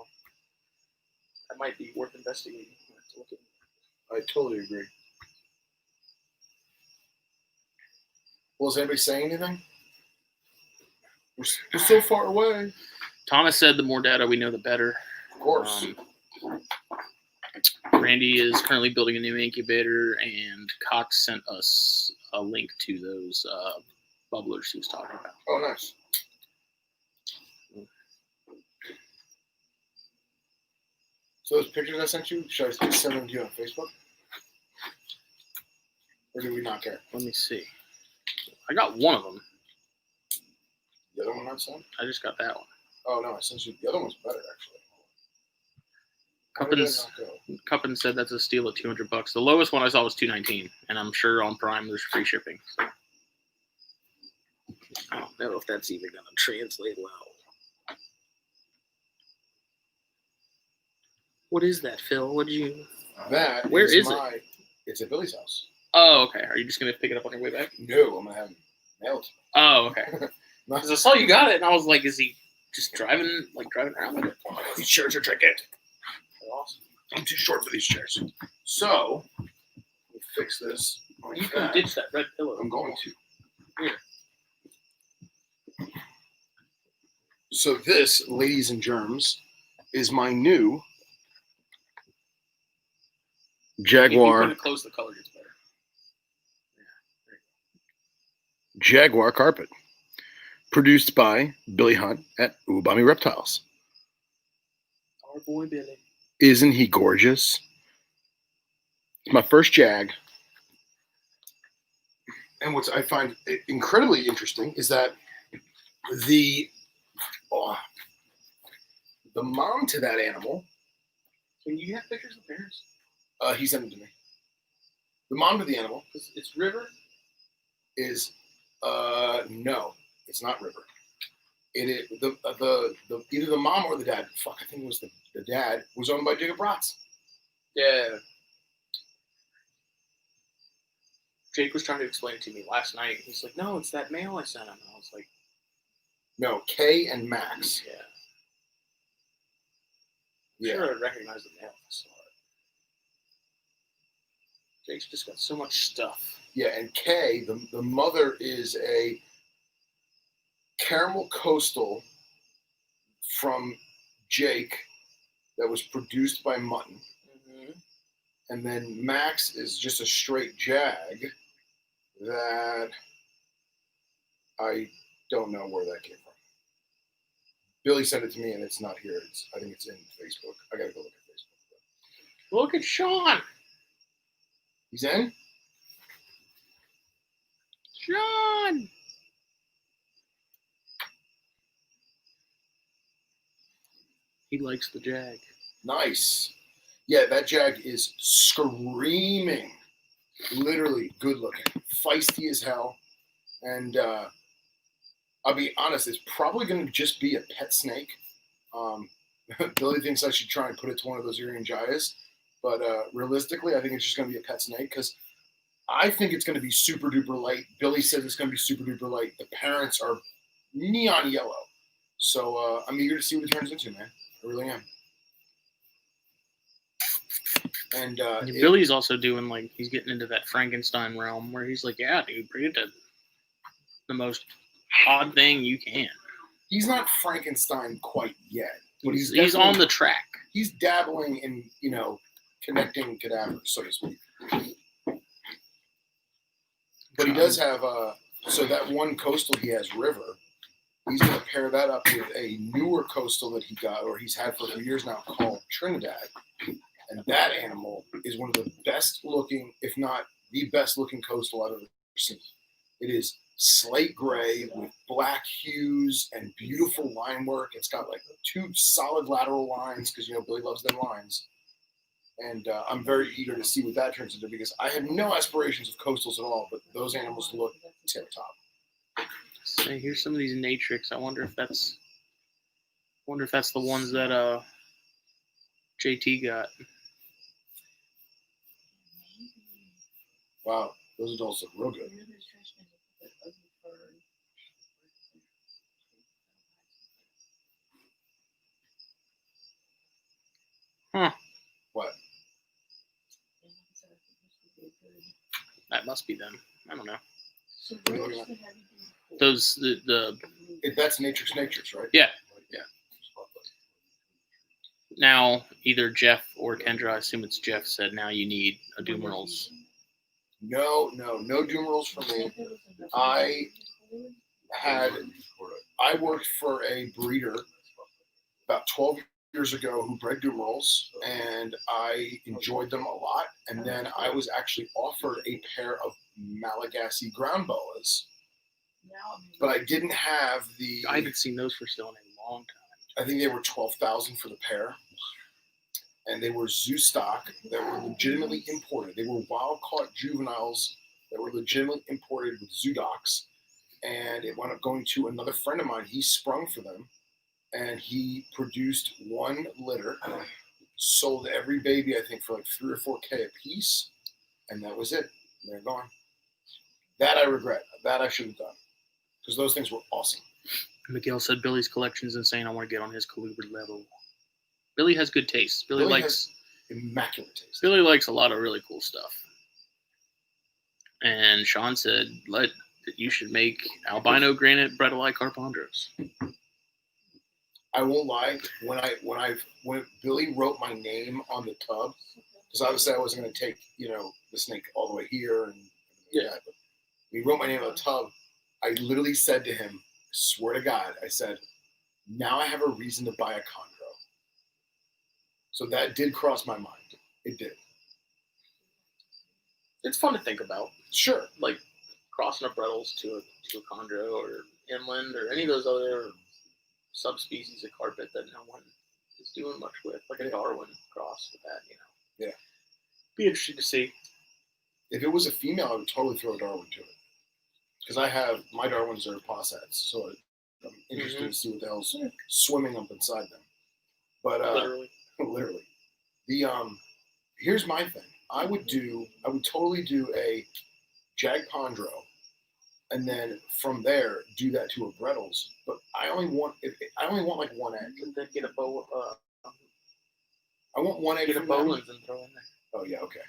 that might be worth investigating. I totally agree. Well, is anybody saying anything? We're so far away. Thomas said the more data we know, the better. Of course. Randy is currently building a new incubator, and Cox sent us a link to those bubblers he was talking about. Oh, nice. So those pictures I sent you, should I send them to you on Facebook? Or do we not care? Let me see. I got one of them. The other one I sent? I just got that one. Oh, no, I sent you. The other one's better, actually. How did that not go? Cuppin said that's a steal at $200. The lowest one I saw was $219, and I'm sure on Prime there's free shipping. So. I don't know if that's even going to translate well. What is that, Phil? What'd you? Where is it? It's at Billy's house. Oh, okay. Are you just going to pick it up on your way back? No, I'm going to have him mailed. Oh, okay. Because I saw you got it, and I was like, is he just driving around with it? These chairs are gigantic. They're awesome. I'm too short for these chairs. So, let me fix this. You can ditch that red pillow. I'm going to. Here. So this, ladies and germs, is my new Jaguar. If you close, the color gets better. Jaguar carpet, produced by Billy Hunt at Ubami Reptiles. Our boy Billy. Isn't he gorgeous? It's my first Jag. And what I find incredibly interesting is that the mom to that animal. Can you have pictures of parents? He sent them to me. The mom to the animal. It's River? Is no, it's not River. It is the either the mom or the dad. Fuck, I think it was the dad was owned by Jacob Bratz. Yeah. Jake was trying to explain it to me last night. He's like, "No, it's that mail I sent him." And I was like, "No, Kay and Max." Yeah. Yeah. Sure, I recognize the mail. I saw it. Jake's just got so much stuff. Yeah, and Kay, the mother is a caramel coastal from Jake that was produced by Mutton. Mm-hmm. And then Max is just a straight Jag that I don't know where that came from. Billy sent it to me and it's not here. I think it's in Facebook. I gotta go look at Facebook. Look at Sean. He's in? Sean. He likes the Jag. Nice. Yeah, that Jag is screaming. Literally good looking. Feisty as hell. And I'll be honest, it's probably going to just be a pet snake. Billy thinks I should try and put it to one of those Irian Jayas. But realistically, I think it's just going to be a pet snake because I think it's going to be super duper light. Billy says it's going to be super duper light. The parents are neon yellow. So I'm eager to see what it turns into, man. I really am. And Billy's also doing he's getting into that Frankenstein realm where he's like, yeah, dude, bring it to the most odd thing you can. He's not Frankenstein quite yet, but he's on the track. He's dabbling in, connecting cadavers, so to speak. But he does have so that one coastal he has, River, He's going to pair that up with a newer coastal that he got, or he's had for a few years now, called Trinidad. And that animal is one of the best looking, if not the best looking coastal I've ever seen. It is slate gray with black hues and beautiful line work. It's got like 2 solid lateral lines because, Billy loves them lines. And I'm very eager to see what that turns into because I had no aspirations of coastals at all, but those animals look tip top. So here's some of these Natrix. I wonder if that's the ones that JT got. Wow, those adults look real good. Huh. What? That must be them. I don't know. So Those the That's Natrix, right? Yeah. Now either Jeff or Kendra, I assume it's Jeff, said now you need a Doomerals. No Doomerals for me. I worked for a breeder about 12 years ago who bred Doomerals, and I enjoyed them a lot. And then I was actually offered a pair of Malagasy ground boas, but I didn't have the. I haven't seen those for sale in a long time. I think they were $12,000 for the pair, and they were zoo stock that were legitimately imported. They were wild-caught juveniles that were legitimately imported with zoo docs, and it wound up going to another friend of mine. He sprung for them, and he produced 1 litter, sold every baby, I think, for like $3 or $4K a piece, and that was it. They're gone. That I regret. That I should have done, because those things were awesome. Miguel said Billy's collection is insane. I want to get on his caliber level. Billy has good taste. Billy likes has immaculate taste. Billy likes a lot of really cool stuff. And Sean said that you should make albino granite Bredli Carpondros. I won't lie. When Billy wrote my name on the tub, because obviously I wasn't going to take the snake all the way here and yeah. But when he wrote my name on the tub, I literally said to him, swear to God, I said, now I have a reason to buy a chondro. So that did cross my mind. It did. It's fun to think about. Sure. Like crossing a Bredls to a chondro or inland or any of those other subspecies of carpet that no one is doing much with, like a Darwin cross with that, Yeah. Be interesting to see. If it was a female, I would totally throw a Darwin to it. Because my Darwins are possets, so I'm interested to see what the hell's swimming up inside them. But literally. Here's my thing. I would totally do a Jag Pondro, and then from there do that to a Bredls. But I only want like 1 egg. Then get a bow. I want 1 egg. Get a Bowen's and throw in there. Oh yeah, okay.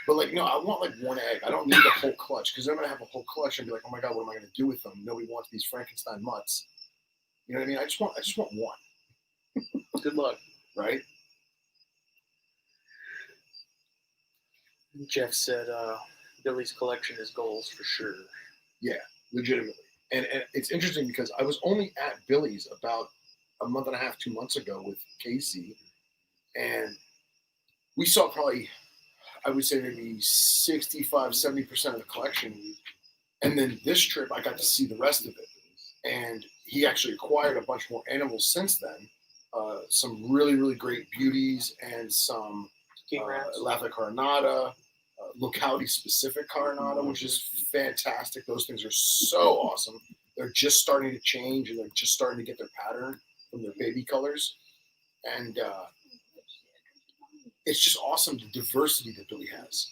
But I want like 1 egg. I don't need the whole clutch, because then I'm gonna have a whole clutch and be like, oh my God, what am I gonna do with them? Nobody wants these Frankenstein mutts. You know what I mean? I just want 1. Good luck. Right? Jeff said Billy's collection is goals for sure. Yeah, legitimately. And it's interesting because I was only at Billy's about a month and a half, 2 months ago with Casey, and we saw probably, I would say maybe 65, 70% of the collection. And then this trip, I got to see the rest of it. And he actually acquired a bunch more animals since then. Some really, really great beauties and some Lafayette Carinata, locality-specific Carinata, which is fantastic. Those things are so awesome. They're just starting to change, and they're just starting to get their pattern from their baby colors. And it's just awesome, the diversity that Billy has.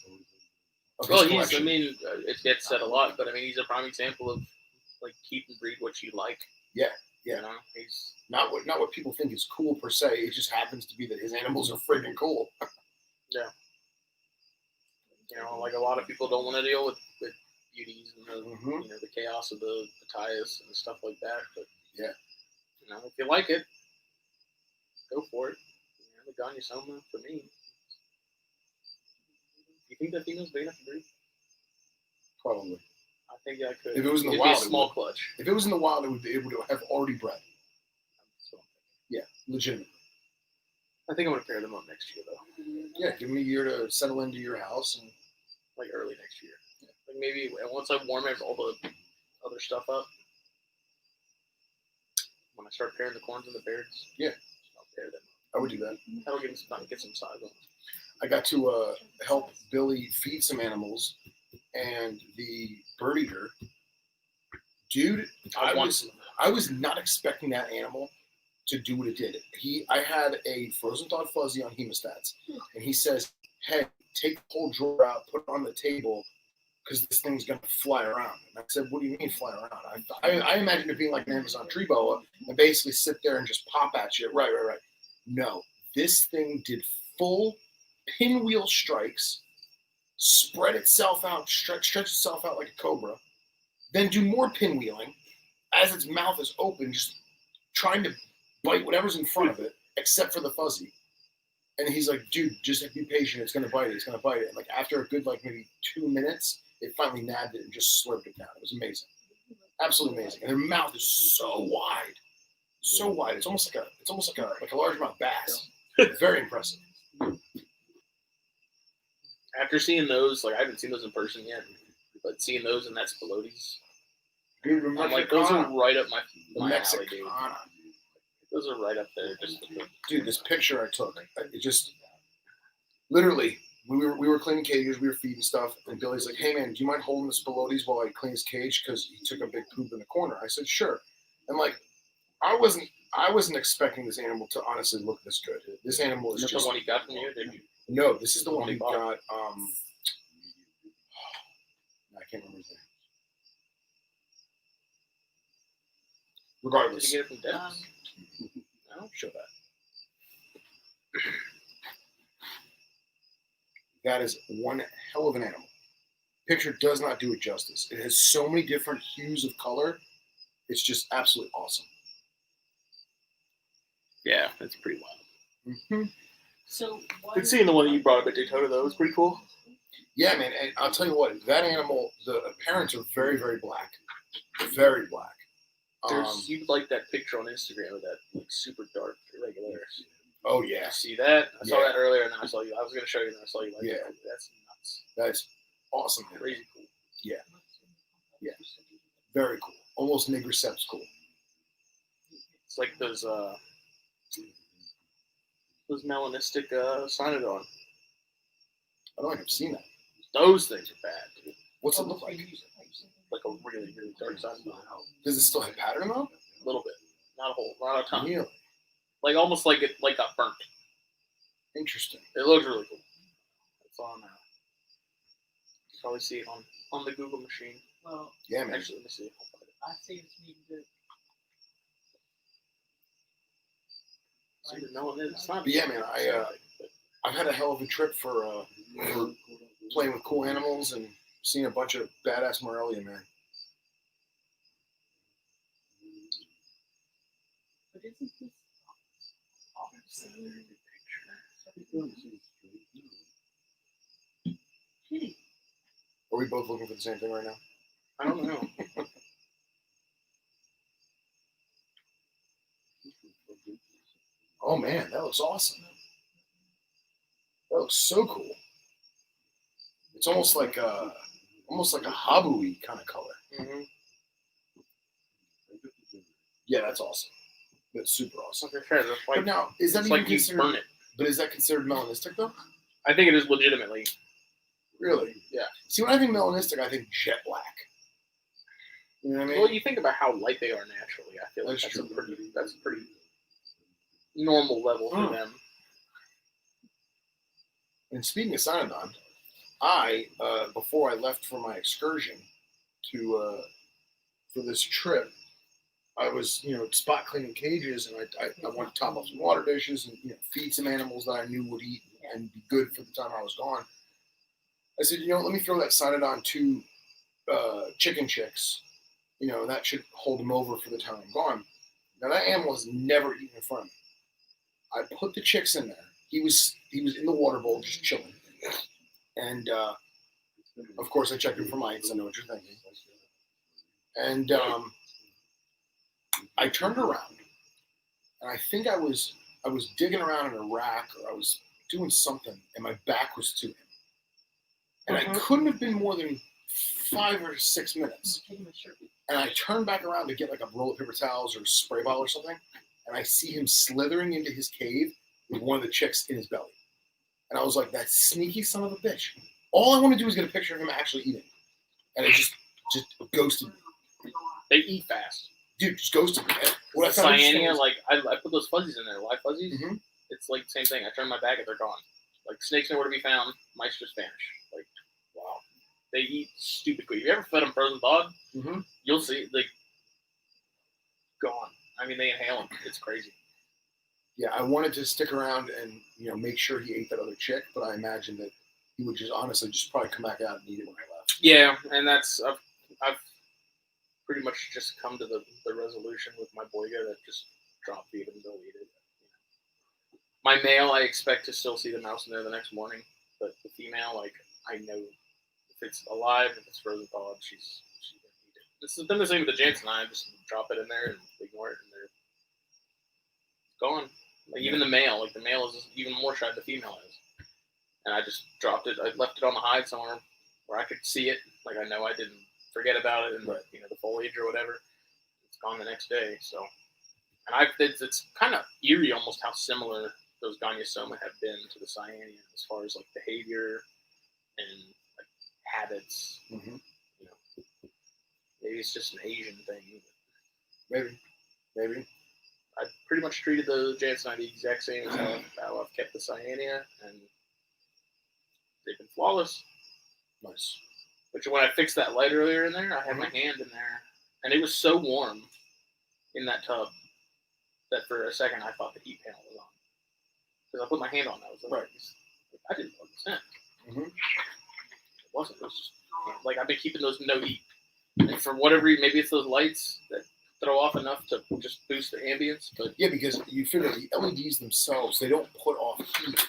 Well, it gets said a lot, but he's a prime example of like keep and breed what you like. Yeah. He's not what people think is cool per se. It just happens to be that his animals are friggin' cool. Yeah. Like a lot of people don't want to deal with beauties and the the chaos of the Matthias and stuff like that. But yeah, if you like it, go for it. The Ganya Soma for me. You think that female's big enough to breed? Probably. I think I could. If it was in the It'd wild, be a it small would. clutch. If it was in the wild, it would be able to have already bred. Yeah, legitimate. I think I'm gonna pair them up next year though. Yeah, give them a year to settle into your house, and Like early next year. Like maybe once I warm all the other stuff up. When I start pairing the corns and the beards. Yeah. I'll pair them. I would do that. That'll get some size on them. I got to help Billy feed some animals, and the bird eater, dude, I was not expecting that animal to do what it did. I had a frozen thawed fuzzy on hemostats, and he says, "Hey, take the whole drawer out, put it on the table, because this thing's gonna fly around." And I said, "What do you mean fly around?" I imagined it being like an Amazon tree boa and basically sit there and just pop at you. Right. No, this thing did full pinwheel strikes, spread itself out, stretch itself out like a cobra, then do more pinwheeling as its mouth is open, just trying to bite whatever's in front of it, except for the fuzzy. And he's like, "Dude, just be patient. It's gonna bite it. It's gonna bite it." And like after a good maybe 2 minutes, it finally nabbed it and just slurped it down. It was amazing, absolutely amazing. And their mouth is so wide, so wide. It's almost like a largemouth bass. Very impressive. After seeing those, like I haven't seen those in person yet, but seeing those and that's Pelotes. Dude, I'm like, those are right up my alley, dude. Mexicana. Those are right up there. Dude, this picture I took, it just literally, we were cleaning cages, we were feeding stuff, and Billy's like, "Hey man, do you mind holding this Pelotes while I clean his cage because he took a big poop in the corner?" I said, "Sure." And like, I wasn't expecting this animal to honestly look this good. This animal is Is that just the one he got from you? Did you? no. This is the one he got. I can't remember his name. Regardless, Did you get it from Dennis? No, show that. that is one hell of an animal. Picture does not do it justice. It has so many different hues of color. It's just absolutely awesome. Yeah, that's pretty wild. Mm-hmm. So Been seeing the one that you brought up at Daytona though. It was pretty cool. Yeah, man. And I'll tell you what, that animal, the parents are very, very black. Very black. You like that picture on Instagram of that like super dark irregulars. Oh yeah. You see that? I saw Yeah. that earlier, and then I saw you. I was going to show you, and I saw you. Like, Yeah. That's nuts. That's awesome. Man. Crazy cool. Yeah. Very cool. Almost niggercepts cool. It's like those melanistic cynodon. I don't think I've seen that. Those things are bad, dude. What's it look like? Like a really, really dark cynodon. Does it still have pattern though? A little bit, not a whole, not a ton. Really? Like almost like it got burnt. Interesting. It looks really cool. It's on. Probably see it on the Google machine. well, Yeah, man. Actually, let me see. I see it's needing to. See, no, it's not. But yeah, man, I've had a hell of a trip for playing with cool animals and seeing a bunch of badass Morelia, man. But isn't this kitty? Are we both looking for the same thing right now? I don't know. Oh man, that looks awesome. That looks so cool. It's almost like a habu-y kind of color. Mm-hmm. Yeah, that's awesome. That's super awesome. Like I said, it's like, But now, is that it's even like you considered? burn it. But is that considered melanistic though? I think it is legitimately. Really? Yeah. See, when I think melanistic, I think jet black. You know what I mean? Well, you think about how light they are naturally. I feel like That's true. that's a pretty normal level for Mm. them. And speaking of Cynodon, I before I left for my excursion to for this trip, I was spot cleaning cages, and I wanted to top up some water dishes and feed some animals that I knew would eat and be good for the time I was gone. I said, let me throw that Cynodon to chicken chicks. That should hold them over for the time I'm gone. Now that animal has never eaten in front of me. I put the chicks in there. He was in the water bowl just chilling. And of course I checked him for mites. I know what you're thinking. And I turned around, and I think I was digging around in a rack, or I was doing something, and my back was to him. And I couldn't have been more than 5 or 6 minutes. And I turned back around to get like a roll of paper towels or a spray bottle or something, and I see him slithering into his cave with one of the chicks in his belly. And I was like, that sneaky son of a bitch. All I want to do is get a picture of him actually eating. And it just ghosted me. They eat fast. Dude, just ghosted me. What Cyanea, like, I put those fuzzies in there, live fuzzies. Mm-hmm. It's like the same thing. I turn my back and they're gone. Like, snakes nowhere to be found. Mice just vanish. Like, wow. They eat stupid quick. If you ever fed them frozen thawed, you'll see, like, gone. I mean, they inhale them. It's crazy. Yeah, I wanted to stick around and, make sure he ate that other chick, but I imagine that he would just honestly just probably come back out and eat it when I left. Yeah, and that's, I've pretty much just come to the resolution with my boyga that just drop feed and they'll eat it. My male, I expect to still see the mouse in there the next morning, but the female, like, I know if it's alive, if it's frozen thawed, she's going to eat it. This has been the same with the Jansen. I just drop it in there and ignore it, and they're gone. Like, even the male, like, the male is even more shy than the female is. And I just dropped it. I left it on the hide somewhere where I could see it. Like, I know I didn't forget about it in the foliage or whatever. It's gone the next day. So, and it's kind of eerie almost how similar those Gonyosoma have been to the Cyanea as far as like behavior and like habits. Mm-hmm. Maybe it's just an Asian thing. Maybe. I pretty much treated the Jansenite the exact same as how I've kept the Cyanea, and they've been flawless. Nice. Which when I fixed that light earlier in there, I had my hand in there, and it was so warm in that tub that for a second I thought the heat panel was on. Because I put my hand on that. I was like, I didn't plug this in. It wasn't. It was just, like, I've been keeping those no heat. And for whatever reason, maybe it's those lights that throw off enough to just boost the ambience. But yeah, because you figure the LEDs themselves, they don't put off heat.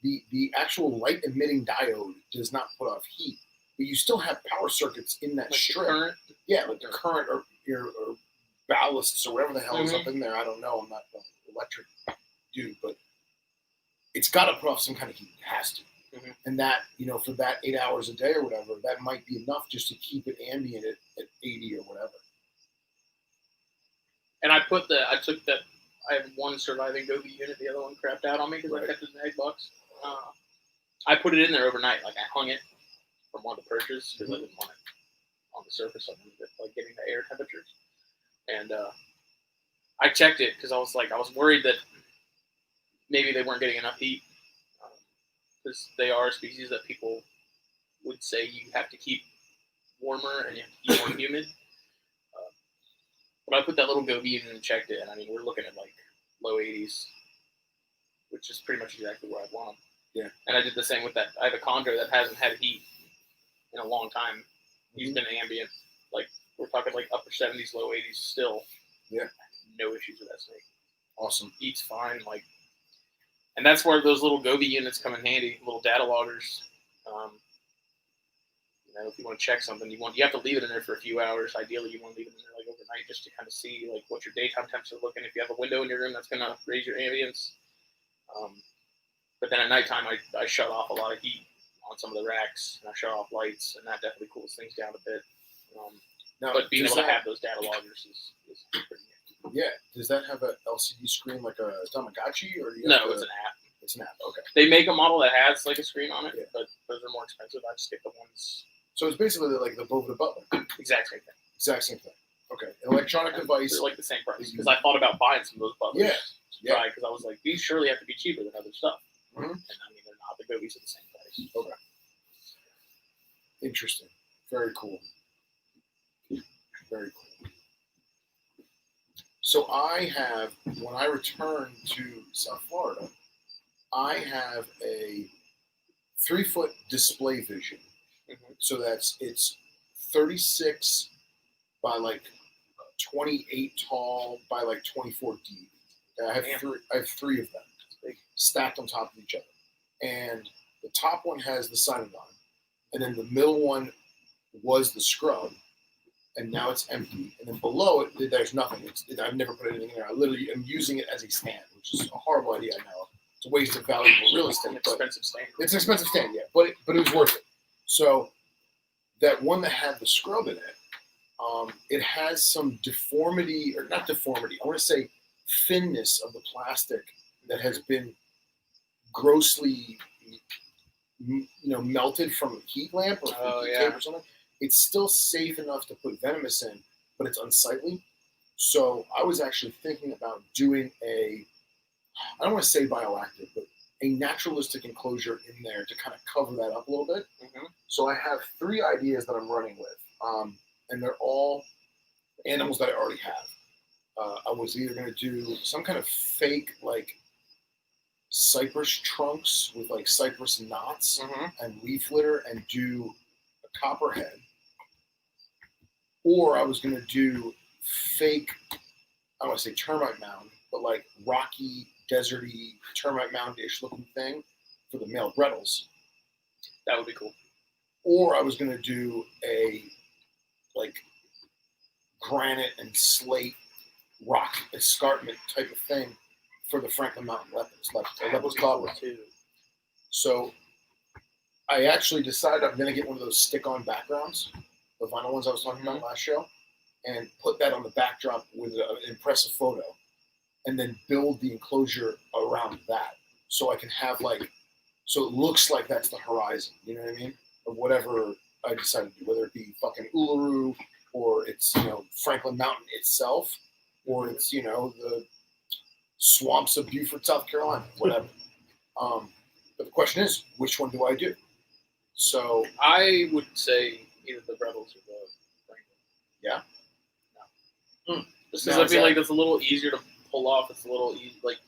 The actual light emitting diode does not put off heat. But you still have power circuits in that like strip. Current. Yeah, like the current or ballasts or whatever the hell is up in there. I don't know. I'm not an electric dude, but it's got to put off some kind of heat. It has to. And that, for that 8 hours a day or whatever, that might be enough just to keep it ambient at 80 or whatever. And I have one surviving Gobi unit, the other one crapped out on me because I kept it in the egg box. I put it in there overnight. Like, I hung it from one of the perches because I didn't want it on the surface of it, like getting the air temperatures. And I checked it because I was worried that maybe they weren't getting enough heat, because they are a species that people would say you have to keep warmer and you have to keep more humid. But I put that little Gobi in and checked it, and I mean, we're looking at like low 80s, which is pretty much exactly where I want them. Yeah. And I did the same with that. I have a chondro that hasn't had heat in a long time. He's been ambient. Like, we're talking like upper 70s, low 80s still. Yeah. No issues with that snake. Awesome. Eats fine. Like, and that's where those little Gobi units come in handy, little data loggers. If you want to check something, you have to leave it in there for a few hours. Ideally, you want to leave it in there like overnight just to kind of see like what your daytime temps are looking. If you have a window in your room, that's going to raise your ambience. But then at nighttime, I shut off a lot of heat on some of the racks, and I shut off lights, and that definitely cools things down a bit. But being able to have those data loggers is pretty good. Yeah. Does that have an LCD screen like a Tamagotchi? Or No, it's an app. It's an app, okay. They make a model that has like a screen on it, but those are more expensive. I just get the ones. So it's basically like the Bova the Butler. Exact same thing. Exact same thing. Okay. An electronic device. They're like the same price. Because I thought about buying some of those butlers. Yeah. Because I was like, these surely have to be cheaper than other stuff. And I mean, they're not. The Gobis are the same price. Okay. Interesting. Very cool. Very cool. So I have, when I return to South Florida, I have a 3-foot display vision. So it's 36 by like 28 tall by like 24 deep. I have three of them stacked on top of each other. And the top one has the Cynodon, and then the middle one was the scrub, and now it's empty. And then below it, there's nothing. I've never put anything in there. I literally am using it as a stand, which is a horrible idea. I know it's a waste of valuable real estate. Expensive stand. It's an expensive stand, yeah, but it was worth it. So that one that had the scrub in it, it has some deformity, or not deformity. I want to say thinness of the plastic that has been grossly, melted from a heat lamp or from a heat tape or something. It's still safe enough to put venomous in, but it's unsightly. So I was actually thinking about doing I don't want to say bioactive, but a naturalistic enclosure in there to kind of cover that up a little bit. Mm-hmm. So I have 3 ideas that I'm running with, and they're all animals that I already have. I was either going to do some kind of fake, like, cypress trunks with, like, cypress knots and leaf litter and do a copperhead. Or I was going to do fake, I don't want to say termite mound, but like rocky, deserty, termite mound-ish looking thing for the male Brettles. That would be cool. Or I was going to do a, like, granite and slate rock escarpment type of thing for the Franklin Mountain leopards, like the leopard's claw too. So I actually decided I'm going to get one of those stick-on backgrounds, the vinyl ones I was talking about last show, and put that on the backdrop with an impressive photo, and then build the enclosure around that, so I can have, like, so it looks like that's the horizon. You know what I mean? Of whatever I decide to do, whether it be fucking Uluru, or it's Franklin Mountain itself, or it's the swamps of Beaufort, South Carolina, whatever. But the question is, which one do I do? So I would say either the Rebels or the Franklin. Yeah. No. Just because I feel like it's a little easier to pull off. It's a little easy. Like,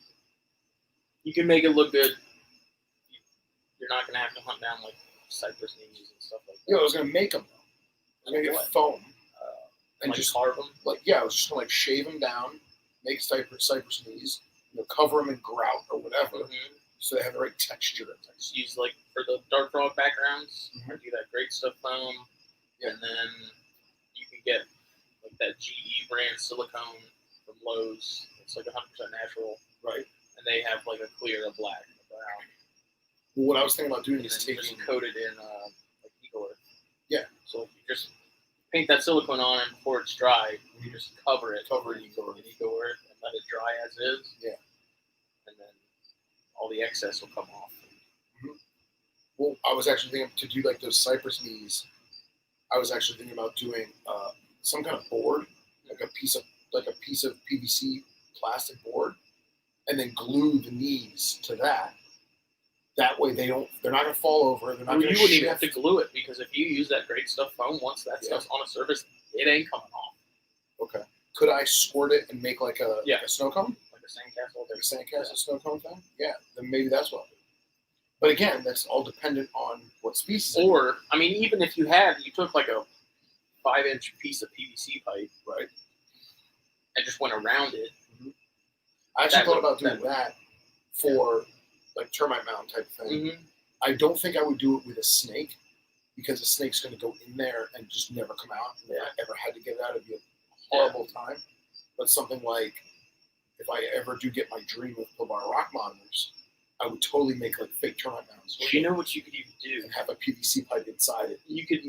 you can make it look good. You're not gonna have to hunt down like cypress knees and stuff like that. Yeah, I was gonna make them though. I was gonna get foam and like just carve them. Like, yeah, I was just gonna like shave them down, make cypress knees, cover them in grout or whatever, so they have the right texture. Just use, like, for the dark frog backgrounds, do that great stuff foam, and then you can get like that GE brand silicone from Lowe's. It's like 100% natural, right? And they have like a clear, a black, a brown. Well, what I was thinking about doing and is then taking just coat it in like Eco Earth. Yeah. So you just paint that silicone on, and before it's dry, you just cover it in Eco Earth and let it dry as is. Yeah. And then all the excess will come off. Well, I was actually thinking to do like those cypress knees. I was actually thinking about doing some kind of board, like a piece of PVC plastic board, and then glue the knees to that. That way they're not going to fall over. They're not going to You wouldn't even have to glue it, because if you use that great stuff foam, once that stuff's on a surface, it ain't coming off. Okay. Could I squirt it and make like a snow cone? Like a sandcastle? Like a sandcastle snow cone thing? Yeah. Then maybe that's what I'll do. But again, that's all dependent on what species. Or, I mean, even if you took like a 5-inch piece of PVC pipe, right, and just went around it. I actually thought about doing that for like termite mound type thing. I don't think I would do it with a snake, because a snake's going to go in there and just never come out. If I ever had to get it out, it'd be a horrible time. But something like, if I ever do get my dream of Pilbara rock monitors, I would totally make like fake termite mounds. Well, you know what you could even do? And have a PVC pipe inside it. You could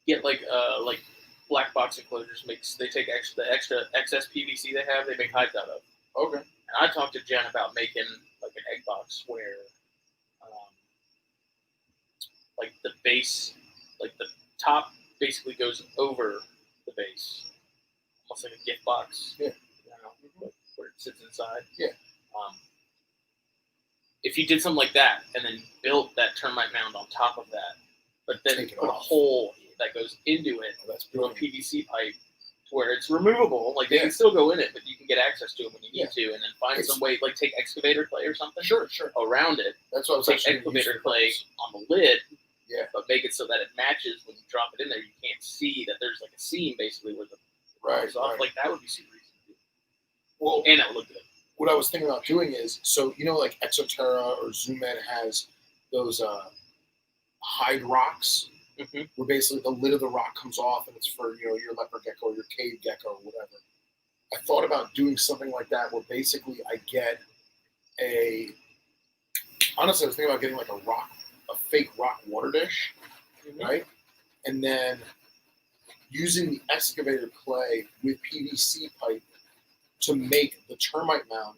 get like black box enclosures. They take the extra excess PVC they have. They make hides out of. Okay. And I talked to Jen about making like an egg box where, like the base, like the top basically goes over the base, almost like a gift box. Yeah. Like where it sits inside. Yeah. If you did something like that and then built that termite mound on top of that, but then put a off. hole that goes into it through a PVC pipe to where it's removable, like they can still go in it, but you can get access to it when you need to, and then find some way, like take excavator clay or something around it. That's what I was take excavator clay on the lid, but make it so that it matches when you drop it in there. You can't see that there's like a seam basically where the off. Like that would be super easy to do. Well, and it would look good. What I was thinking about doing is, so like Exoterra or Zoomed has those hide rocks where basically the lid of the rock comes off and it's for your leopard gecko or your cave gecko or whatever. I thought about doing something like that where basically I get honestly I was thinking about getting like a fake rock water dish, right? And then using the excavator clay with PVC pipe to make the termite mound,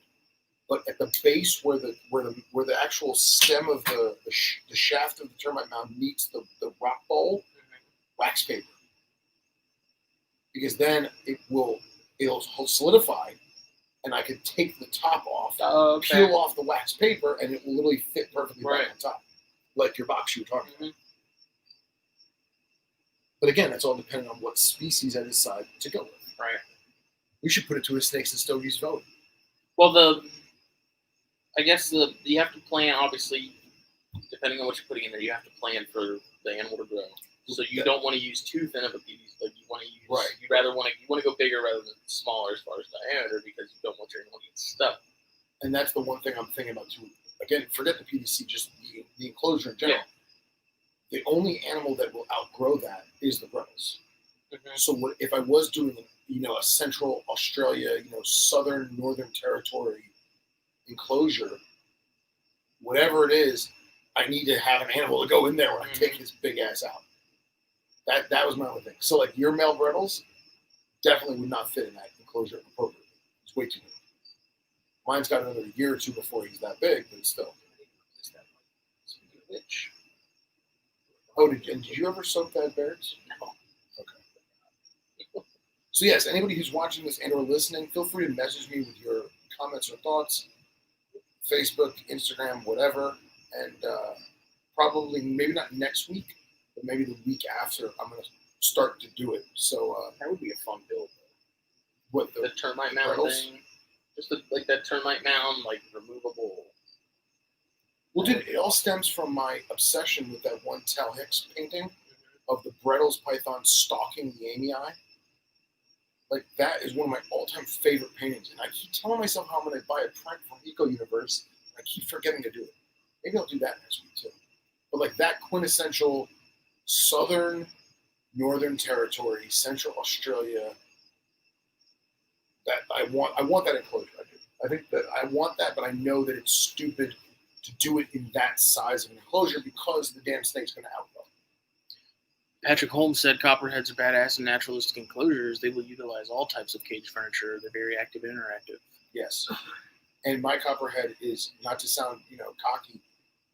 but at the base where the actual stem of the shaft of the termite mound meets the rock bowl, wax paper, because then it'll solidify, and I could take the top off, peel off the wax paper, and it will literally fit perfectly right on top, like your box you were talking about. But again, that's all depending on what species I decide to go with. Right. We should put it to a Snakes and Stogies vote. Well, I guess you have to plan, obviously, depending on what you're putting in there, you have to plan for the animal to grow. So you don't want to use too thin of a PVC. Like you want to use, you want to go bigger rather than smaller as far as diameter because you don't want your animal to get stuck. And that's the one thing I'm thinking about too. Again, forget the PVC, just the enclosure in general. Yeah. The only animal that will outgrow that is the Bretels. So if I was doing a Central Australia, Southern Northern Territory enclosure, whatever it is, I need to have an animal to go in there when I take his big ass out. That was my only thing. So like your male Bretels definitely would not fit in that enclosure appropriately. It's way too big. Mine's got another year or two before he's that big, but still. Oh, did you ever soak that bears? No. Okay. So yes, anybody who's watching this and or listening, feel free to message me with your comments or thoughts. Facebook, Instagram, whatever. And probably, maybe not next week, but maybe the week after, I'm going to start to do it. So that would be a fun build. What, the termite mound thing? Just like that termite mound, like removable. Well, dude, it all stems from my obsession with that one Tal Hicks painting of the Bretels python stalking the amii. Like, that is one of my all-time favorite paintings. And I keep telling myself how I'm going to buy a print from Eco Universe, and I keep forgetting to do it. Maybe I'll do that next week, too. But, like, that quintessential Southern Northern Territory, Central Australia, that I want that enclosure. I do. I think that I want that, but I know that it's stupid to do it in that size of an enclosure because the damn snake's going to outgrow. Patrick Holmes said copperheads are badass in naturalistic enclosures. They will utilize all types of cage furniture. They're very active and interactive. Yes. And my copperhead is, not to sound, cocky,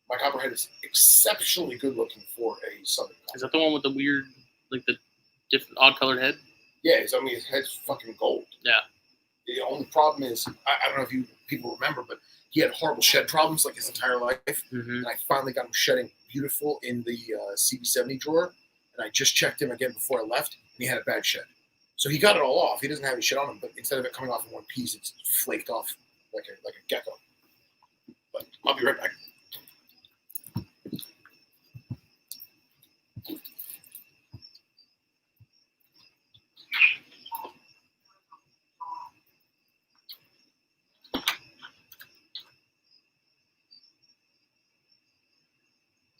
my copperhead is exceptionally good looking for a southern copperhead. Is that the one with the weird, like the different odd colored head? Yeah, his head's fucking gold. Yeah. The only problem is, I don't know if people remember, but he had horrible shed problems like his entire life. And I finally got him shedding beautiful in the CB70 drawer. And I just checked him again before I left, and he had a bad shed. So he got it all off. He doesn't have any shit on him, but instead of it coming off in one piece, it's flaked off like a gecko. But I'll be right back.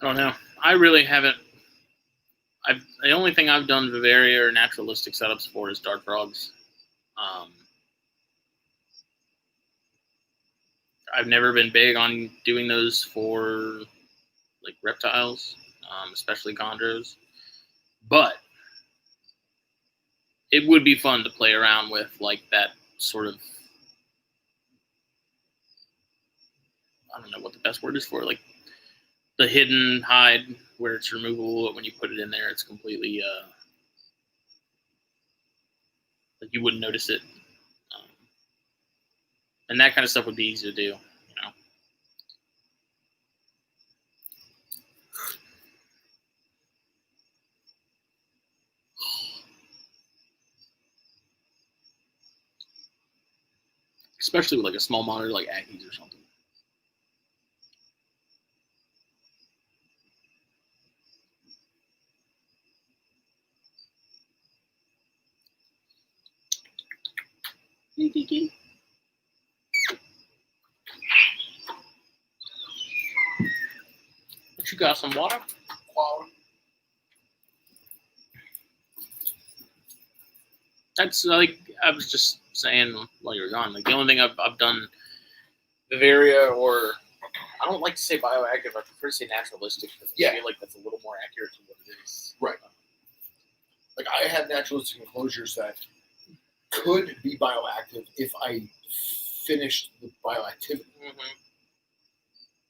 I don't know. I really haven't. The only thing I've done Vivaria or naturalistic setups for is dart frogs. I've never been big on doing those for like reptiles, especially chondros. But it would be fun to play around with like that sort of, I don't know what the best word is for, like the hidden hide where it's removable, but when you put it in there, it's completely, like you wouldn't notice it. And that kind of stuff would be easy to do, Especially with like a small monitor like Aggies or something. But you got some water? Water. That's like I was just saying while you were gone. Like the only thing I've done Bavaria, or I don't like to say bioactive. I prefer to say naturalistic because I feel like that's a little more accurate to what it is. Right. Like I have naturalistic enclosures that could be bioactive if I finished the bioactivity. Mm-hmm.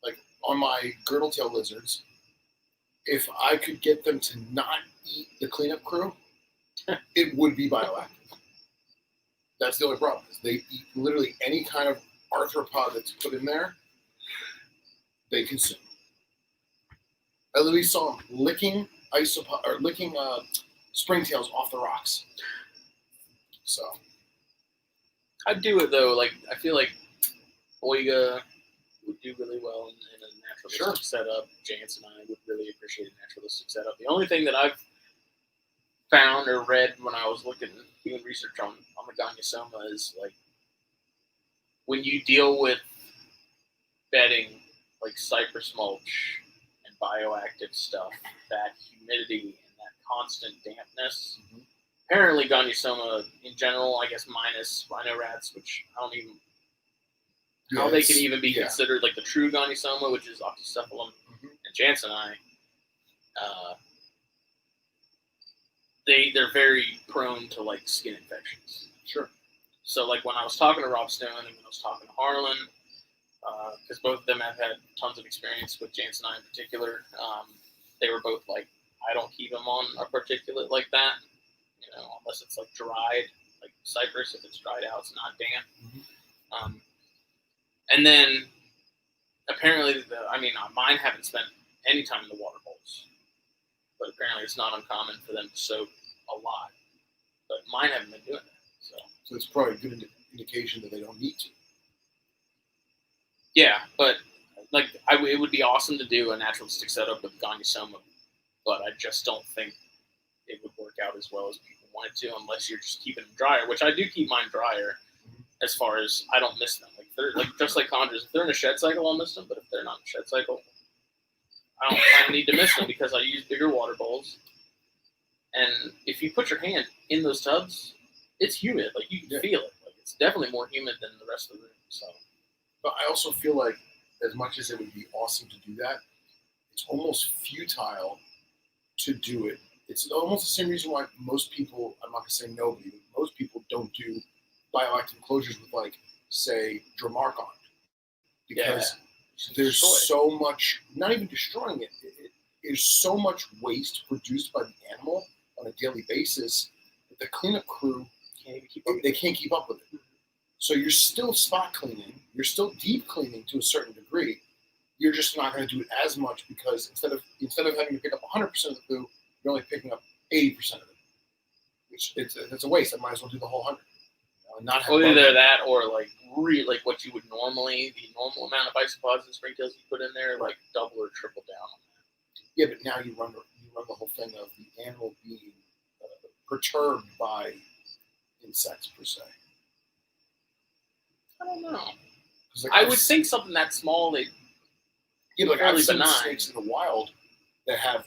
Like on my girdle tail lizards, if I could get them to not eat the cleanup crew, it would be bioactive. That's the only problem. Is they eat literally any kind of arthropod that's put in there, they consume. I literally saw them licking springtails off the rocks. So I'd do it though. Like I feel like Boiga would do really well in a naturalistic setup. Jance and I would really appreciate a naturalistic setup. The only thing that I've found or read when I was doing research on the Gonyosoma is like when you deal with bedding like cypress mulch and bioactive stuff, that humidity and that constant dampness. Mm-hmm. Apparently, Gonyosoma in general, I guess minus rhino rats, which I don't even how they can even be considered like the true Gonyosoma, which is Oxycephalum and Jance and I. They're very prone to like skin infections. Sure. So like when I was talking to Rob Stone and when I was talking to Harlan, because both of them have had tons of experience with Jance and I in particular, they were both like, I don't keep them on a particulate like that, unless it's like dried, like cypress. If it's dried out, it's not damp. Mm-hmm. And then apparently, mine haven't spent any time in the water bowls, but apparently it's not uncommon for them to soak a lot. But mine haven't been doing that. So it's probably a good indication that they don't need to. Yeah, but like it would be awesome to do a naturalistic setup with Gonyosoma, but I just don't think it would work out as well as people want it to unless you're just keeping them drier, which I do keep mine drier as far as I don't miss them. Like they're like just like chondros. If they're in a shed cycle, I'll miss them, but if they're not in a shed cycle, I don't need to miss them because I use bigger water bowls. And if you put your hand in those tubs, it's humid. Like you can feel it. Like it's definitely more humid than the rest of the room. So, but I also feel like as much as it would be awesome to do that, it's almost futile to do it. It's almost the same reason why most people, I'm not going to say nobody, but most people don't do bioactive enclosures with, like, say, Dramarcon. Because there's so much, not even destroying it, there's so much waste produced by the animal on a daily basis that the cleanup crew, they can't keep up with it. So you're still spot cleaning, you're still deep cleaning to a certain degree. You're just not going to do it as much because instead of having to pick up 100% of the poo, you're only picking up 80% of it. Which it's a waste. I might as well do the whole 100. Either that or like what you would normally, the normal amount of isopods and springtails you put in there, like double or triple down on that. Yeah, but now you run the whole thing of the animal being perturbed by insects per se. I don't know. Like, I would think something that small, like I've seen snakes in the wild that have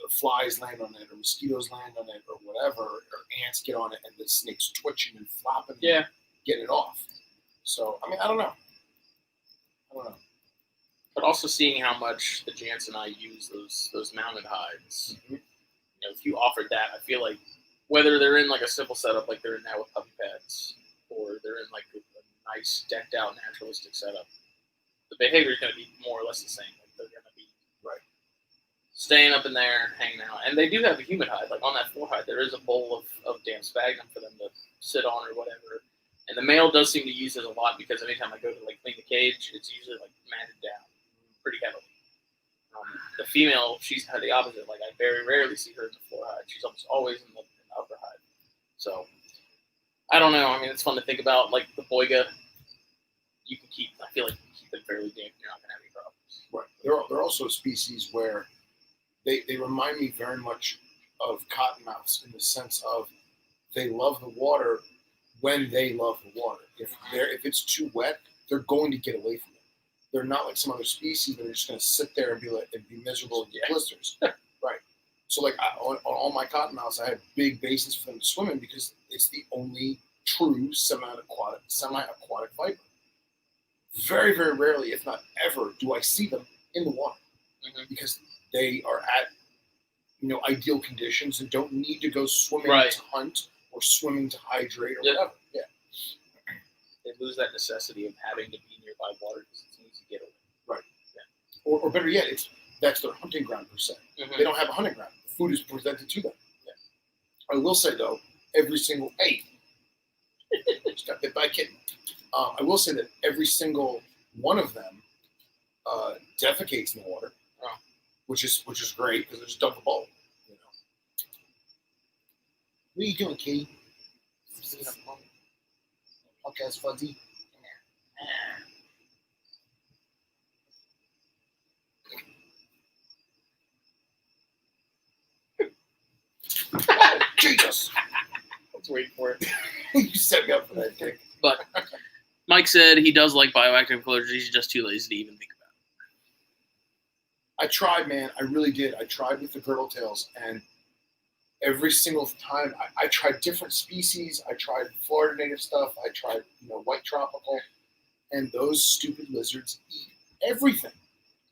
flies land on it or mosquitoes land on it or whatever, or ants get on it and the snake's twitching and flopping and getting it off. So I don't know. But also seeing how much the Jance and I use those mounted hides. Mm-hmm. If you offered that, I feel like whether they're in like a simple setup like they're in now with puppy pads, or they're in like a nice decked out naturalistic setup, the behavior is going to be more or less the same. Like they're going to be staying up in there, hanging out, and they do have a humid hide. Like on that floor hide, there is a bowl of damp sphagnum for them to sit on or whatever. And the male does seem to use it a lot because anytime I go to like clean the cage, it's usually like matted down pretty heavily. The female, she's kind of the opposite. Like I very rarely see her in the floor hide. She's almost always in the upper hide. So I don't know. I mean, it's fun to think about. Like the Boiga, you can keep. I feel like you can keep it fairly damp. You're not going to have any problems. Right. They're also a species where they remind me very much of cottonmouths in the sense of they love the water when they love the water. If it's too wet, they're going to get away from it. They're not like some other species that are just going to sit there and be miserable and get blisters. Right. So like on all my cottonmouths, I have big bases for them to swim in because it's the only true semi-aquatic fiber. Very, very rarely, if not ever, do I see them in the water because they are at ideal conditions and don't need to go swimming to hunt or swimming to hydrate or whatever. Yeah. They lose that necessity of having to be nearby water because it's easy to get over. Right. Yeah. Or better yet, that's their hunting ground per se. They don't have a hunting ground. The food is presented to them. Yeah. I will say though, just got bit by a kitten. I will say that every single one of them defecates in the water, which is great because they just dump a bowl. What are you doing, kitty? Podcast fuzzy. Oh, Jesus! Let's wait for it. You set me up for that thing. But Mike said he does like bioactive closures. He's just too lazy to even think about it. I tried, man. I really did. I tried with the girdle tails, and every single time I tried different species. I tried Florida native stuff. I tried, white tropical, and those stupid lizards eat everything.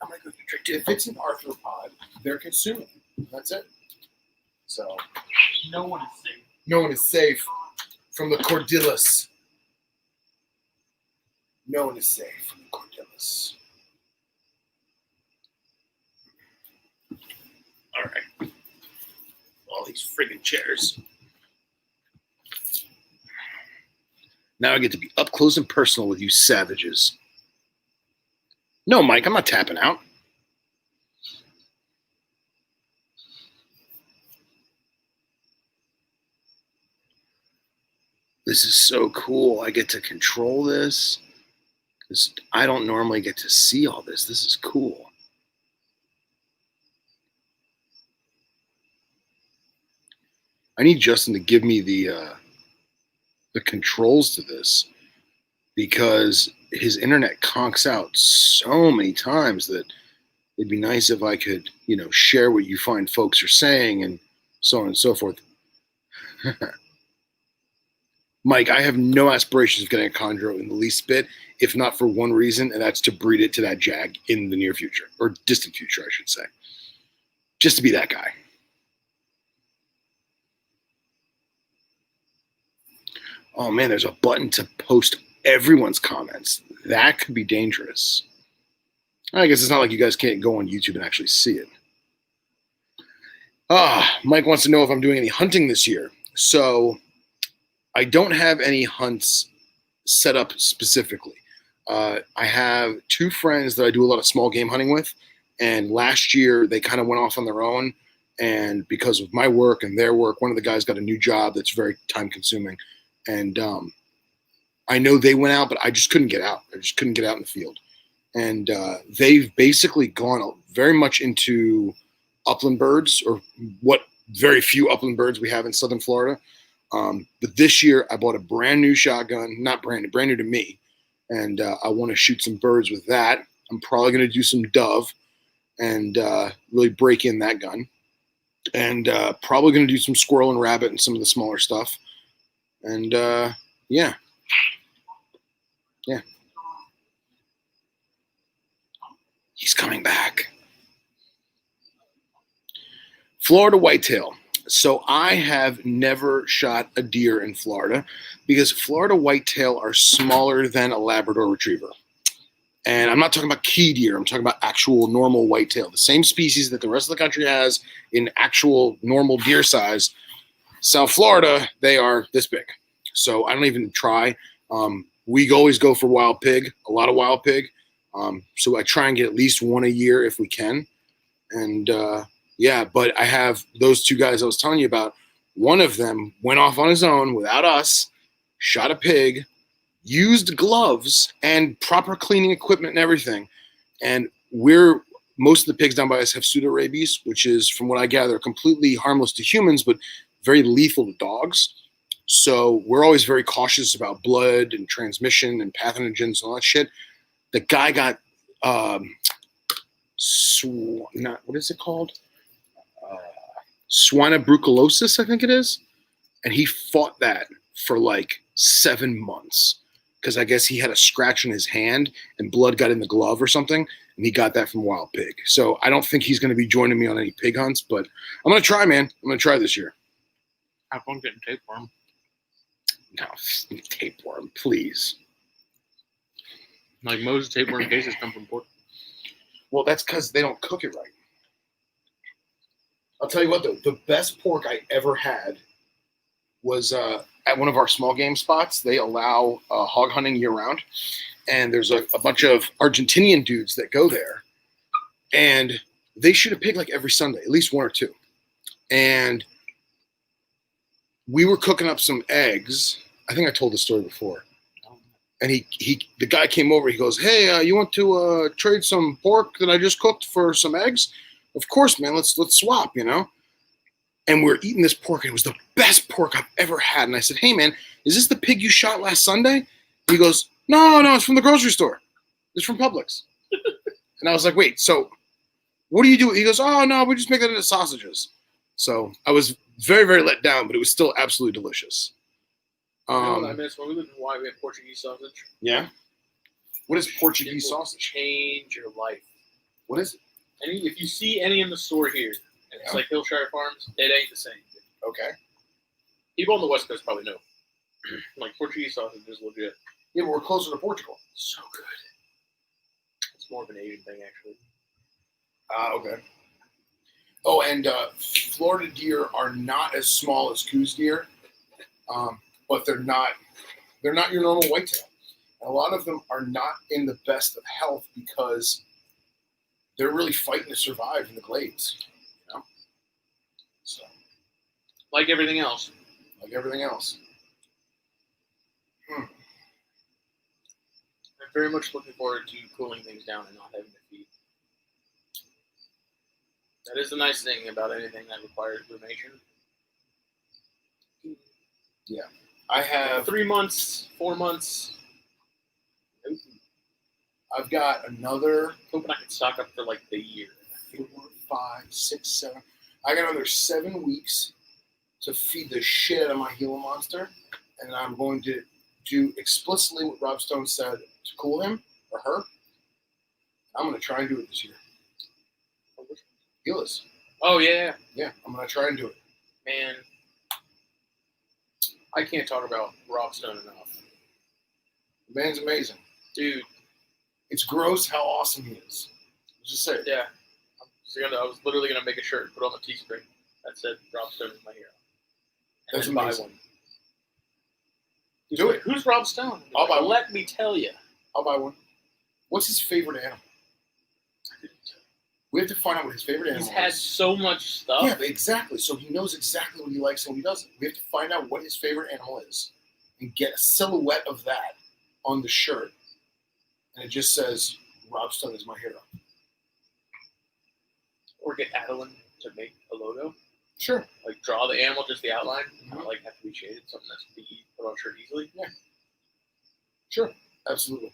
I'm like, if it's an arthropod, they're consuming. That's it. So No one is safe. no one is safe from the cordillus. No one is safe from the cordillus. All right. All these friggin' chairs. Now I get to be up close and personal with you savages. No, Mike, I'm not tapping out. This is so cool. I get to control this. I don't normally get to see all this. This is cool. I need Justin to give me the controls to this because his internet conks out so many times that it'd be nice if I could, share what you find folks are saying and so on and so forth. Mike, I have no aspirations of getting a chondro in the least bit, if not for one reason, and that's to breed it to that jag in the near future, or distant future, I should say. Just to be that guy. Oh man, there's a button to post everyone's comments. That could be dangerous. I guess it's not like you guys can't go on YouTube and actually see it. Mike wants to know if I'm doing any hunting this year. So I don't have any hunts set up specifically. I have two friends that I do a lot of small game hunting with. And last year they kind of went off on their own. And because of my work and their work, one of the guys got a new job that's very time consuming. And I know they went out, but I just couldn't get out. I just couldn't get out in the field. And they've basically gone very much into upland birds, or what very few upland birds we have in southern Florida. But this year I bought a brand new shotgun, not brand new to me. And I want to shoot some birds with that. I'm probably going to do some dove and really break in that gun. And probably going to do some squirrel and rabbit and some of the smaller stuff. And yeah. He's coming back. Florida whitetail. So I have never shot a deer in Florida because Florida whitetail are smaller than a Labrador retriever. And I'm not talking about key deer. I'm talking about actual normal whitetail. The same species that the rest of the country has in actual normal deer size. South Florida, they are this big. So I don't even try. We always go for wild pig, a lot of wild pig. So I try and get at least one a year if we can. And yeah, but I have those two guys I was telling you about. One of them went off on his own without us, shot a pig, used gloves and proper cleaning equipment and everything. And most of the pigs down by us have pseudorabies, which is, from what I gather, completely harmless to humans, but very lethal to dogs. So we're always very cautious about blood and transmission and pathogens and all that shit. The guy got, what is it called? swinobrucellosis, I think it is. And he fought that for like 7 months because I guess he had a scratch in his hand and blood got in the glove or something. And he got that from wild pig. So I don't think he's going to be joining me on any pig hunts, but I'm going to try, man. I'm going to try this year. Have fun getting tapeworm. No, tapeworm, please. Like most tapeworm cases come from pork. Well, that's because they don't cook it right. I'll tell you what, though. The best pork I ever had was at one of our small game spots. They allow hog hunting year-round. And there's a bunch of Argentinian dudes that go there. And they shoot a pig like every Sunday, at least one or two. And we were cooking up some eggs. I think I told the story before. And the guy came over. He goes, "Hey, you want to trade some pork that I just cooked for some eggs?" Of course, man. Let's swap, you know. And we're eating this pork, and it was the best pork I've ever had. And I said, "Hey, man, is this the pig you shot last Sunday?" He goes, No, it's from the grocery store. It's from Publix. And I was like, "Wait, so what do you do?" He goes, "Oh, no, we just make it into sausages." So I was very, very let down, but it was still absolutely delicious. You know what I miss? When we lived in Hawaii, we had Portuguese sausage. Yeah? What is Portuguese It will sausage? change your life. What is it? If you see any in the store here, and it's like Hillshire Farms, it ain't the same. Okay. People on the West Coast probably know. Like Portuguese sausage is legit. Yeah, but we're closer to Portugal. So good. It's more of an Asian thing, actually. Okay. Oh, and Florida deer are not as small as Coos deer, but they're not your normal whitetail. And a lot of them are not in the best of health because they're really fighting to survive in the glades. You know? So, Like everything else. like everything else. I'm very much looking forward to cooling things down and not having to feed. That is the nice thing about anything that requires rumination. Yeah. I have 3 months, 4 months. Nope. I've got another Hoping I can stock up for like the year. 4, 5, 6, 7. I got another 7 weeks to feed the shit out of my Gila monster, and I'm going to do explicitly what Rob Stone said to cool him or her. I'm going to try and do it this year. Gila's. Oh, yeah. Yeah, I'm going to try and do it. Man, I can't talk about Rob Stone enough. The man's amazing. Dude. It's gross how awesome he is. Just say it. Yeah. I was literally going to make a shirt and put on the Teespring that said Rob Stone is my hero. And That's then amazing. buy one. Do it. Who's Rob Stone? I'll buy one. Let me tell you. I'll buy one. What's his favorite animal? We have to find out what his favorite animal is. He's had so much stuff. Yeah, exactly. So he knows exactly what he likes and what he doesn't. We have to find out what his favorite animal is and get a silhouette of that on the shirt. And it just says, Rob Stone is my hero. Or get Adeline to make a logo. Sure. Like draw the animal, just the outline. Mm-hmm. Not like have to be shaded, something that's to be put on a shirt easily. Yeah. Sure. Absolutely.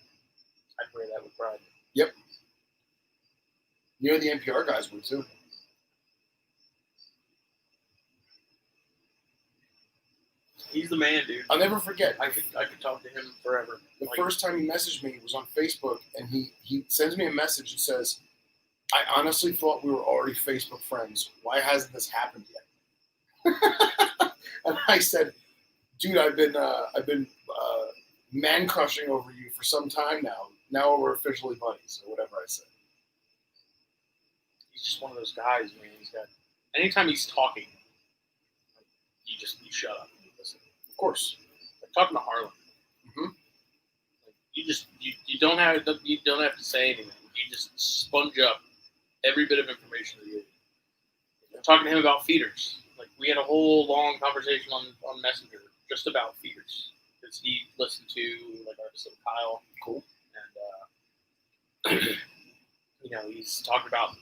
I'd wear that with pride. Yep. You know the NPR guys would too. He's the man, dude. I'll never forget. I could talk to him forever. The first time he messaged me was on Facebook, and he sends me a message that says, "I honestly thought we were already Facebook friends. Why hasn't this happened yet?" And I said, "Dude, I've been man crushing over you for some time now. Now we're officially buddies," or whatever I said. He's just one of those guys, man. He's got. Anytime he's talking, you shut up and you listen. Of course. Like talking to Harlan. Mm-hmm. Like you don't have to say anything. You just sponge up every bit of information that you get. I'm talking to him about feeders. Like we had a whole long conversation on Messenger just about feeders because he listened to like our episode of Kyle. Cool. And he's talking about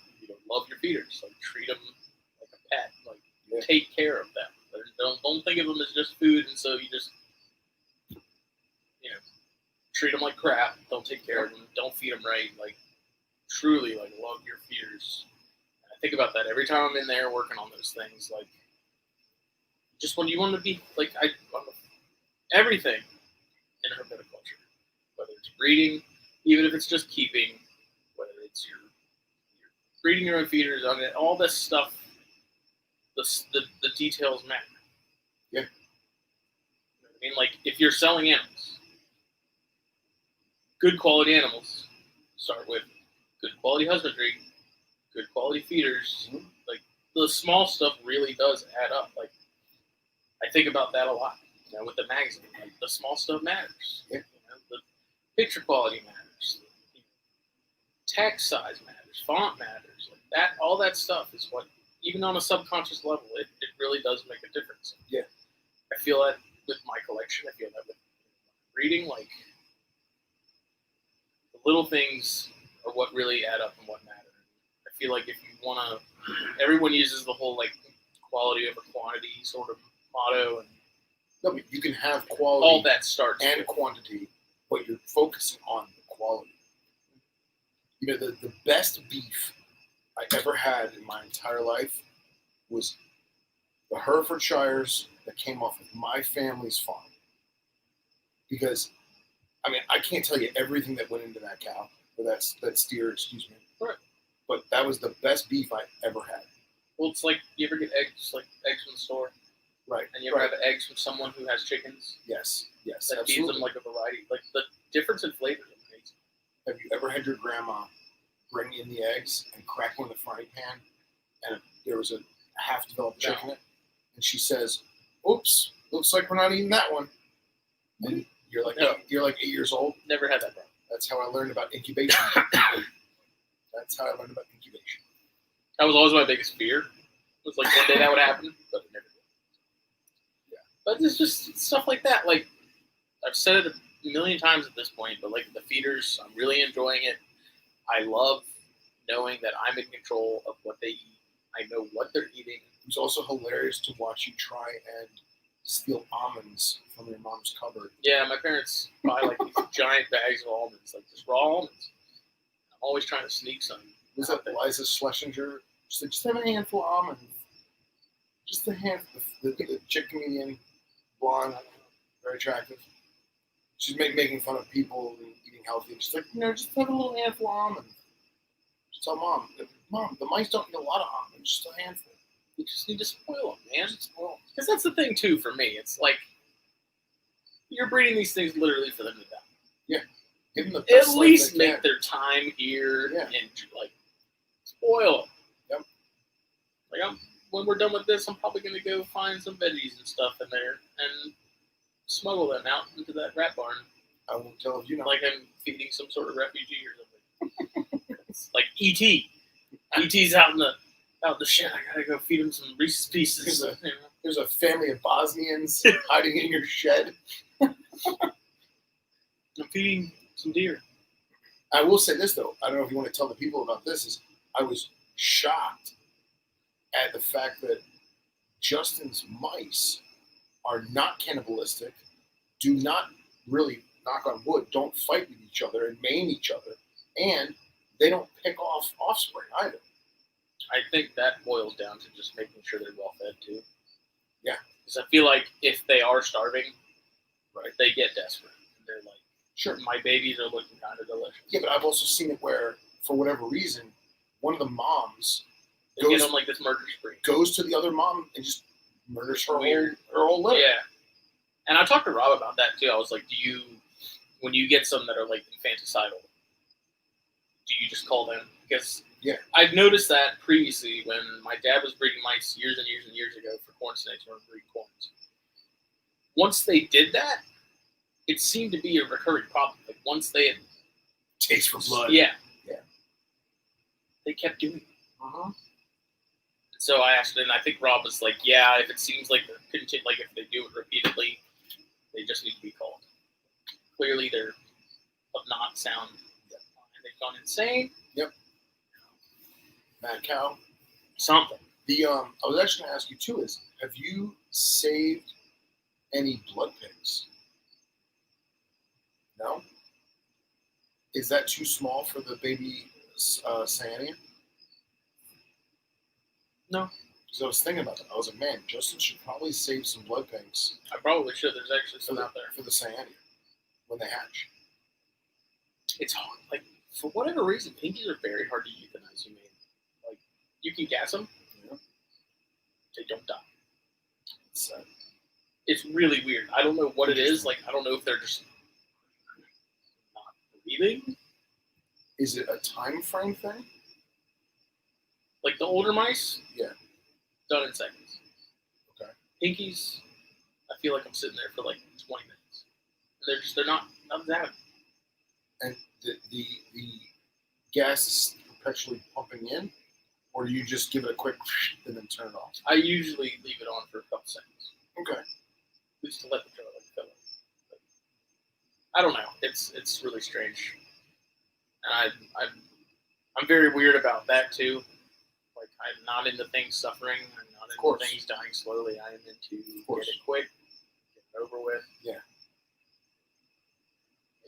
love your feeders. Like treat them like a pet. Like take care of them. Don't think of them as just food, and so you just treat them like crap. Don't take care of them. Don't feed them right. Like truly, like love your feeders. And I think about that every time I'm in there working on those things. Like, just when you want to be like, everything in herpetoculture, whether it's breeding, even if it's just keeping, whether it's your breeding your own feeders, I mean, all this stuff, the details matter. Yeah. You know what I mean, like if you're selling animals, good quality animals start with good quality husbandry, good quality feeders. Mm-hmm. Like the small stuff really does add up. Like I think about that a lot. You know, with the magazine, like the small stuff matters. Yeah. You know, the picture quality matters. Text size matters. Font matters. Like that, all that stuff is what, even on a subconscious level, it really does make a difference. Yeah. I feel that with my collection. I feel that with reading. Like the little things are what really add up and what matter. I feel like if you want to, everyone uses the whole like quality over quantity sort of motto, and No, but you can have quality all that starts and with, quantity, but you're focusing on the quality. You know, the best beef I ever had in my entire life was the Herefordshires that came off of my family's farm. Because, I mean, I can't tell you everything that went into that cow, or that steer, excuse me. Right. But that was the best beef I ever had. well, it's like you ever get eggs, like eggs from the store, Right. and you ever right. have eggs from someone who has chickens Yes, that feeds them like a variety. Like the difference in flavor is amazing. Have you ever had your grandma bring in the eggs and crack them in the frying pan, and there was a half-developed chick in it, and she says, "Oops, looks like we're not eating that one." And you're like, No. you're like 8 years old. Never had that problem. That's how I learned about incubation. That's how I learned about incubation. That was always my biggest fear. It was like one day that would happen, but it never did. Yeah. But it's just stuff like that. Like I've said it a million times at this point, but like the feeders, I'm really enjoying it. I love knowing that I'm in control of what they eat. I know what they're eating. It was also hilarious to watch you try and steal almonds from your mom's cupboard. Yeah, my parents buy like these giant bags of almonds, like just raw almonds. I'm always trying to sneak some. Was that Liza Schlesinger? She said, "Just have a handful of almonds. Just a handful." The chick comedian, blonde, very attractive. She's making fun of people and eating healthy. She's like, just have a little handful of almonds. Just tell Mom, the mice don't eat a lot of almonds, just a handful. You just need to spoil them, man. Because that's the thing too for me. It's like you're breeding these things literally for them to die. Yeah. Give them the best At life least they make can. their time here Yeah. and like spoil them. Yep. Like when we're done with this, I'm probably gonna go find some veggies and stuff in there and smuggle them out into that rat barn. I won't tell if you know. Like I'm feeding some sort of refugee or something. It's like E.T. E.T.'s out in the shed. I gotta go feed him some Reese's Pieces. There's a family of Bosnians hiding in your shed. I'm feeding some deer. I will say this though. I don't know if you want to tell the people about this. Is I was shocked at the fact that Justin's mice are not cannibalistic, do not really, knock on wood, don't fight with each other and maim each other, and they don't pick off offspring either. I think that boils down to just making sure they're well fed too. Yeah. Because I feel like if they are starving, right, they get desperate. They're like, sure, my babies are looking kind of delicious. Yeah, but I've also seen it where, for whatever reason, one of the moms they get on like this murder spree. Goes to the other mom and just murders her Weird. whole litter. Yeah. And I talked to Rob about that too. I was like, when you get some that are like infanticidal, do you just call them? Because I've noticed that previously when my dad was breeding mice years and years and years ago for corn snakes or breed corns. Once they did that, it seemed to be a recurring problem. Like once they had taste for blood. Yeah. They kept doing it. Uh-huh. So I asked, and I think Rob was like, "Yeah, if it seems like like if they do it repeatedly, they just need to be called. Clearly, they're of not sound. And they've gone insane. Yep. Mad cow. Something. I was actually going to ask you too: have you saved any blood pigs? No. Is that too small for the baby Cyania? No. Because I was thinking about that. I was like, man, Justin should probably save some blood pinks I probably should. There's actually for some the, out there. for the cyanea when they hatch. It's hard. Like, for whatever reason, pinkies are very hard to euthanize. Like, you can gas them. Yeah. They don't die. So, It's really weird. I don't know what it is. Like, I don't know if they're just not breathing. is it a time frame thing? Like the older mice, Yeah. done in seconds. Okay. Pinkies, I feel like I'm sitting there for like 20 minutes. And they're not that. And the gas is perpetually pumping in, or do you just give it a quick and then turn it off? I usually leave it on for a couple seconds. Okay. At least to let the trailer fill it. But I don't know. It's really strange. And I'm very weird about that too. Like, I'm not into things suffering. I'm not into things dying slowly. I am into get it quick, get it over with. Yeah.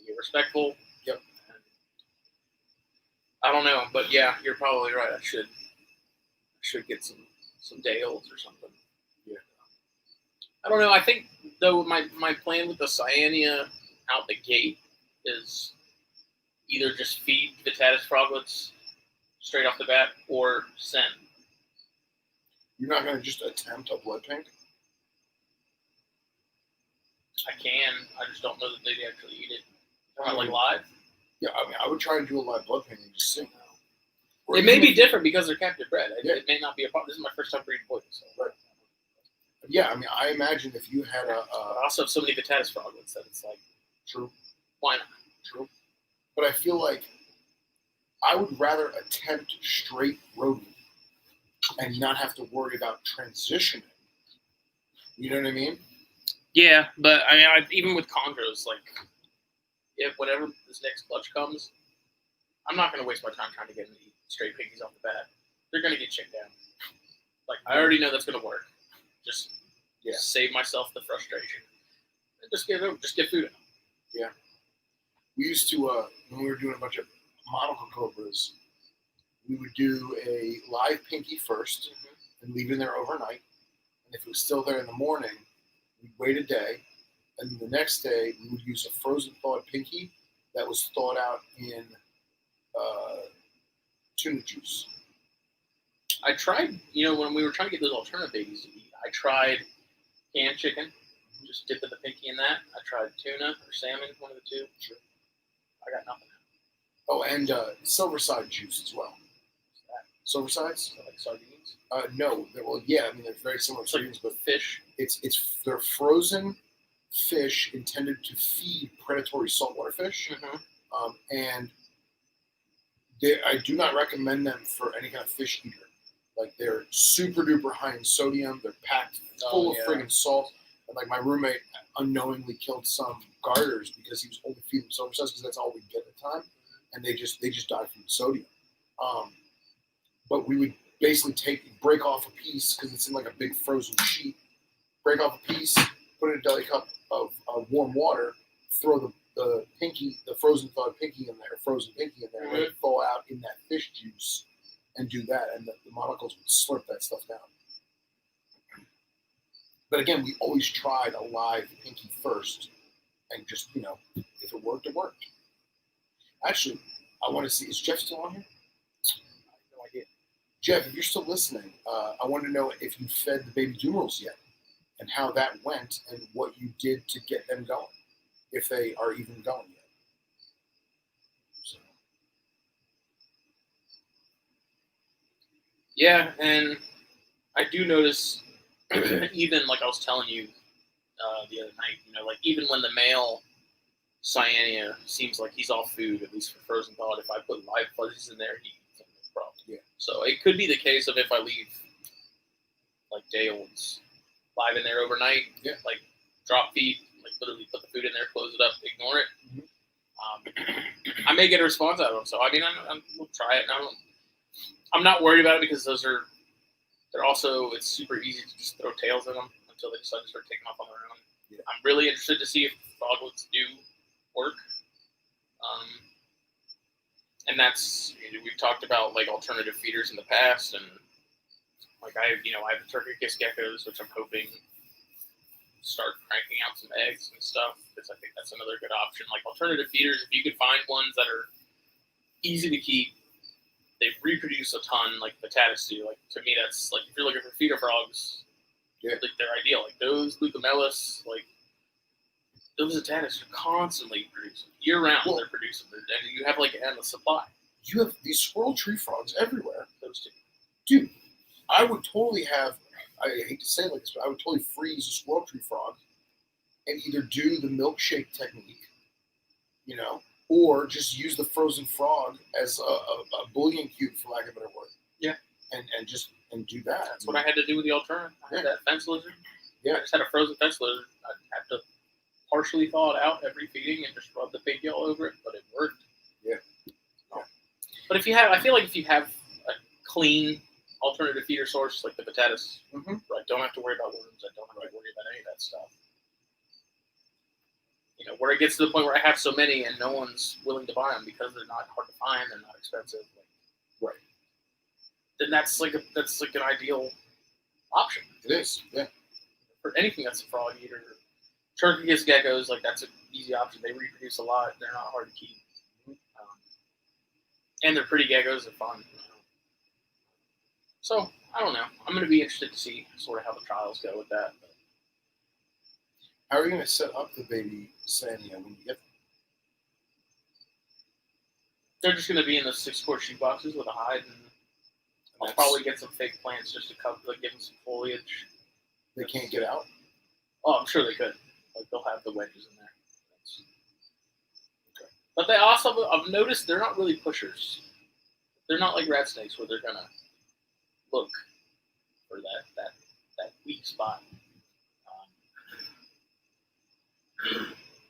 Be respectful. Yep. And I don't know, but yeah, you're probably right. I should get some day olds or something. Yeah. I don't know. I think though my plan with the cyanea out the gate is either just feed Vitatis froglets straight off the bat or send. You're not going to just attempt a blood pink? I can. I just don't know that they'd actually eat it. Like live. Yeah, I mean, I would try and do a live blood pink and just see. It may be different because they're captive bred. Yeah. It may not be a problem. This is my first time breeding poison. So. Right. Yeah, I mean, I imagine if you had But I also have so many Vitatis froglets that it's like, True. Why not? True. But I feel like I would rather attempt straight rodent and not have to worry about transitioning. You know what I mean? Yeah, but I mean, even with chondros, like, if whenever this next clutch comes, I'm not going to waste my time trying to get them to eat straight pinkies off the bat. They're going to get chipped down. Like, I already know that's going to work. Just save myself the frustration. And just get food in them. Yeah. We used to, when we were doing a bunch of monocle cobras, we would do a live pinky first and leave it in there overnight. And if it was still there in the morning, we'd wait a day. And then the next day, we would use a frozen thawed pinky that was thawed out in tuna juice. I tried, when we were trying to get those alternative babies to eat, I tried canned chicken, just dipping the pinky in that. I tried tuna or salmon, one of the two. Sure. I got nothing. Oh, and silverside juice as well. Silversides? Like sardines? No. Yeah, I mean, they're very similar to sardines, but fish. They're frozen fish intended to feed predatory saltwater fish. Mm-hmm. And I do not recommend them for any kind of fish eater. Like, they're super duper high in sodium. They're packed full of friggin' salt. And like, my roommate unknowingly killed some garters because he was only feeding them silversides because that's all we get at the time, and they just died from sodium. But we would basically break off a piece because it's in like a big frozen sheet. Break off a piece, put it in a deli cup of warm water, throw the frozen thawed pinky in there, let it thaw out in that fish juice, and do that, and the monocles would slurp that stuff down. But again, we always tried a live pinky first, and just, if it worked, it worked. Actually, I want to see, is Jeff still on here? I have no idea. Jeff, if you're still listening, I want to know if you fed the baby Doomerals yet, and how that went, and what you did to get them going, if they are even going yet. So. Yeah, and I do notice, even like I was telling you the other night, like even when the male cyanea seems like he's off food, at least for frozen thawed, if I put live fuzzies in there, he eats them, no problem. Yeah. So it could be the case of if I leave like day olds live in there overnight, like drop feed, like literally put the food in there, close it up, ignore it. Mm-hmm. I may get a response out of them. So I mean, we'll try it. And I'm not worried about it because they're also, it's super easy to just throw tails in them until they decide to start taking off on their own. Yeah. I'm really interested to see if froglets do work. And that's, we've talked about like alternative feeders in the past, and Like I have the turkey kiss geckos, which I'm hoping start cranking out some eggs and stuff, because I think that's another good option. Like alternative feeders, if you could find ones that are easy to keep, they reproduce a ton, like Patatas do. Like to me, that's like if you're looking for feeder frogs, like they're ideal. Like those Glucomelus, like those Patatas are constantly producing year round. They're producing, and you have like an endless supply. You have these squirrel tree frogs everywhere. Those two, dude. I would totally have. I hate to say it like this, but I would totally freeze a squirrel tree frog and either do the milkshake technique, or just use the frozen frog as a bullion cube, for lack of a better word. Yeah. And do that. That's what I had to do with the alternative. I had that fence lizard. Yeah. I just had a frozen fence lizard. I'd have to partially thaw it out every feeding and just rub the pig all over it, but it worked. Yeah. But I feel like if you have a clean alternative feeder source like the Patatas, I don't have to worry about worms. I don't have to worry about any of that stuff. Where it gets to the point where I have so many and no one's willing to buy them because they're not hard to find, they're not expensive. Right. Then that's like an ideal option. It is. Yeah. For anything that's a frog eater, turkey kiss geckos, like that's an easy option. They reproduce a lot. They're not hard to keep. And they're pretty geckos. They're fun. So, I don't know. I'm going to be interested to see sort of how the trials go with that. But. How are you going to set up the baby Sania when you get them? They're just going to be in those 6-quart shoe boxes with a hide, and I'll probably get some fake plants just to cover, like, give them some foliage. They can't get out? Oh, I'm sure they could. Like, they'll have the wedges in there. Okay. But they also, I've noticed they're not really pushers. They're not like rat snakes where they're going to look for that weak spot.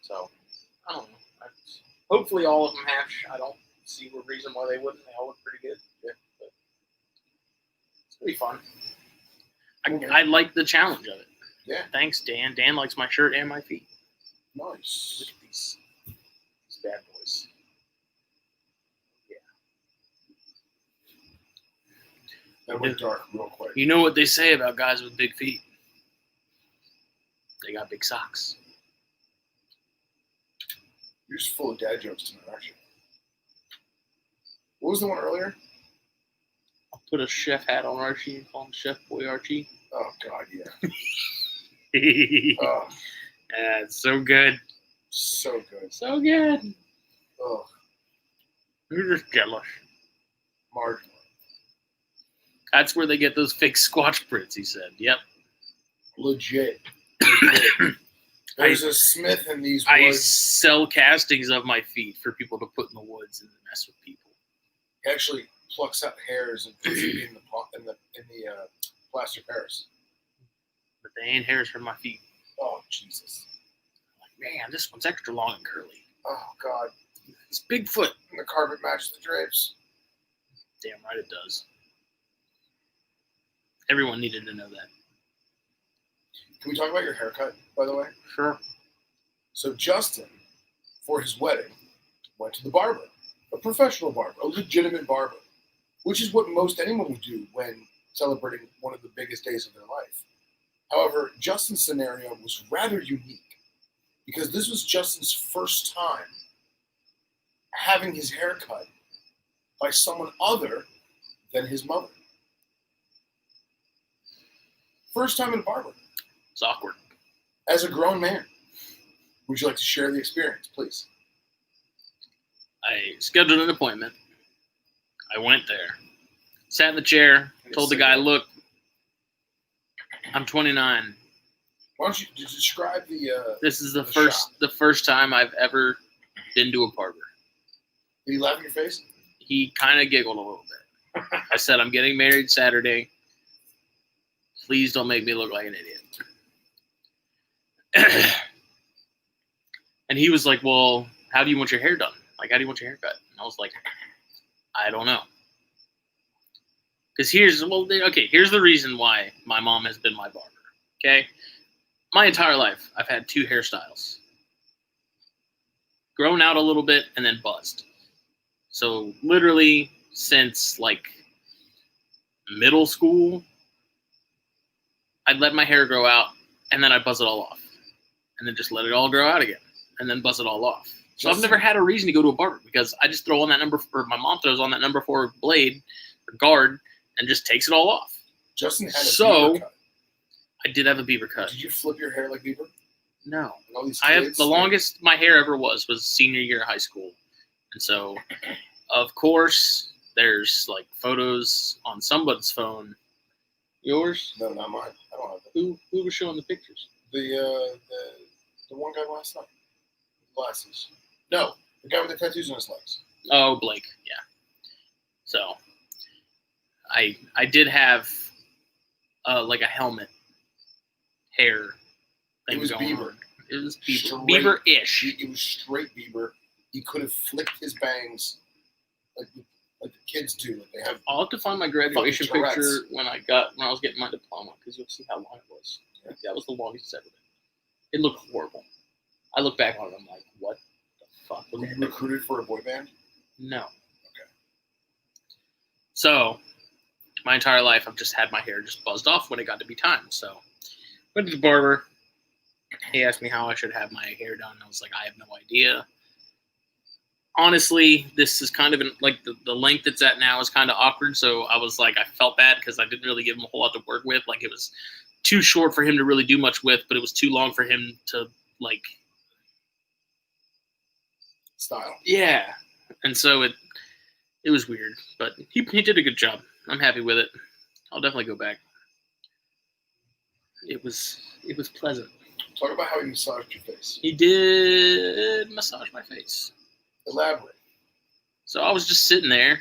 So, I don't know. Hopefully all of them hatch. I don't see a reason why they wouldn't. They all look pretty good. Yeah, but it's going to be fun. I like the challenge of it. Yeah. Thanks, Dan. Dan likes my shirt and my feet. Nice. Look at these bad boys. Yeah. That went dark real quick. You know what they say about guys with big feet? They got big socks. You're just full of dad jokes tonight, aren't you? What was the one earlier? I'll put a chef hat on Archie and call him Chef Boy Archie. Oh, God, yeah. Yeah, it's so good. So good. So good. Oh. You're just jealous. Marginal. That's where they get those fake squatch prints, he said. Yep. Legit. There's a Smith in these I woods. sell castings of my feet for people to put in the woods and mess with people. He actually plucks out hairs and puts it in the plaster Paris. But they ain't hairs from my feet. Oh, Jesus. I'm like, man, this one's extra long and curly. Oh, God. It's Bigfoot. And the carpet matches the drapes. Damn right it does. Everyone needed to know that. Can we talk about your haircut, by the way? Sure. So Justin, for his wedding, went to the barber. A professional barber. A legitimate barber. Which is what most anyone would do when celebrating one of the biggest days of their life. However, Justin's scenario was rather unique. Because this was Justin's first time having his hair cut by someone other than his mother. First time in a barber. It's awkward. As a grown man, would you like to share the experience, please? I scheduled an appointment. I went there. Sat in the chair. Told the guy, look, I'm 29. Why don't you describe the This is the shop. first time I've ever been to a barber. Did he laugh in your face? He kind of giggled a little bit. I said, I'm getting married Saturday. Please don't make me look like an idiot. And he was like, well, how do you want your hair done? Like, how do you want your hair cut? And I was like, I don't know. Because here's the reason why my mom has been my barber. Okay? My entire life, I've had 2 hairstyles. Grown out a little bit and then buzzed. So literally since like middle school I'd let my hair grow out, and then I'd buzz it all off, and then just let it all grow out again, and then buzz it all off. So I've never had a reason to go to a barber because I just throw on that or my mom throws on that number 4 blade or guard and just takes it all off. Justin had a So beaver cut. I did have a beaver cut. Did you flip your hair like beaver? No. Like all these I have kids? the longest my hair ever was senior year of high school. And so, of course, there's like photos on somebody's phone. Yours? No, not mine. I don't have that. Who was showing the pictures? The one guy last night. Glasses. No, the guy with the tattoos on his legs. Oh, Blake. Yeah. So, I did have like a helmet hair thing It was going beaver. on. It was beaver. Straight- Beaver-ish. It was straight Bieber. He could have flicked his bangs like the kids do. Like they have. I'll have to find my graduation Fucking picture Tourette's. when I was getting my diploma because you'll see how long it was. Like, that was the longest it's ever been. It looked horrible. I look back on it, I'm like, what the fuck? Were you recruited for a boy band? No. Okay. So, my entire life, I've just had my hair just buzzed off when it got to be time. So, went to the barber. He asked me how I should have my hair done. I was like, I have no idea. Honestly, this is kind of like the length it's at now is kind of awkward. So I was like, I felt bad because I didn't really give him a whole lot to work with. Like it was too short for him to really do much with, but it was too long for him to like. Style. Yeah, and so it was weird, but he did a good job. I'm happy with it. I'll definitely go back. It was pleasant. Talk about how he massaged your face. He did massage my face. Elaborate. So I was just sitting there.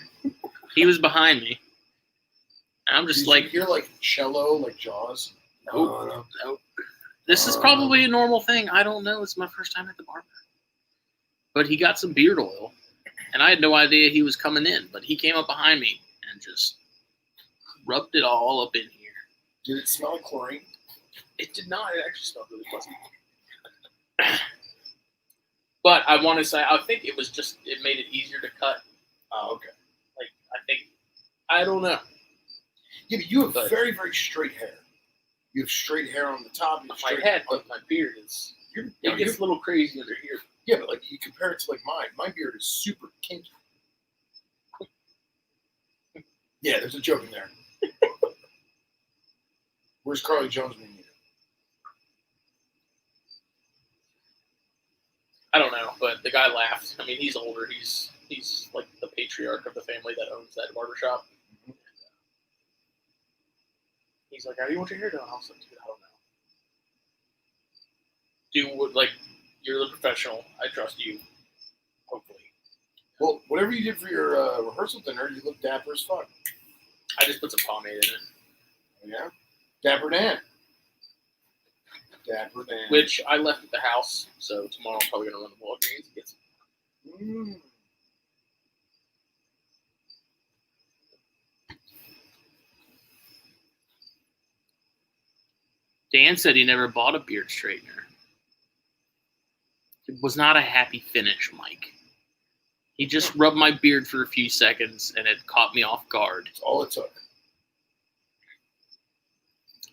He was behind me. And I'm just Did like, you hear like cello, like Jaws? Nope. This is probably a normal thing. I don't know. It's my first time at the barber. But he got some beard oil, and I had no idea he was coming in. But he came up behind me and just rubbed it all up in here. Did it smell like chlorine? It did not. It actually smelled really pleasant. But I want to say, I think it was just, it made it easier to cut. Oh, okay. Like, I don't know. Yeah, but you have But- very, very straight hair. You have straight hair on the top. You have My straight head, but my beard is, it gets a little crazy under here. yeah, but like you compare it to like mine. My beard is super kinky. Yeah, there's a joke in there. Where's Carly Jones when you need her? I don't know, but the guy laughed. I mean, he's older. He's like the patriarch of the family that owns that barbershop. Mhm. He's like, how do you want your hair done? I was like, dude, I don't know. Do what, like, you're the professional. I trust you. Hopefully. Well, whatever you did for your rehearsal dinner, you look dapper as fuck. I just put some pomade in it. Yeah? Dapper Dan. Dapper Dan. Which I left at the house, so tomorrow I'm probably going to run the Walgreens and get some. Mm. Dan said he never bought a beard straightener. It was not a happy finish, Mike. He just rubbed my beard for a few seconds, and it caught me off guard. That's all it took.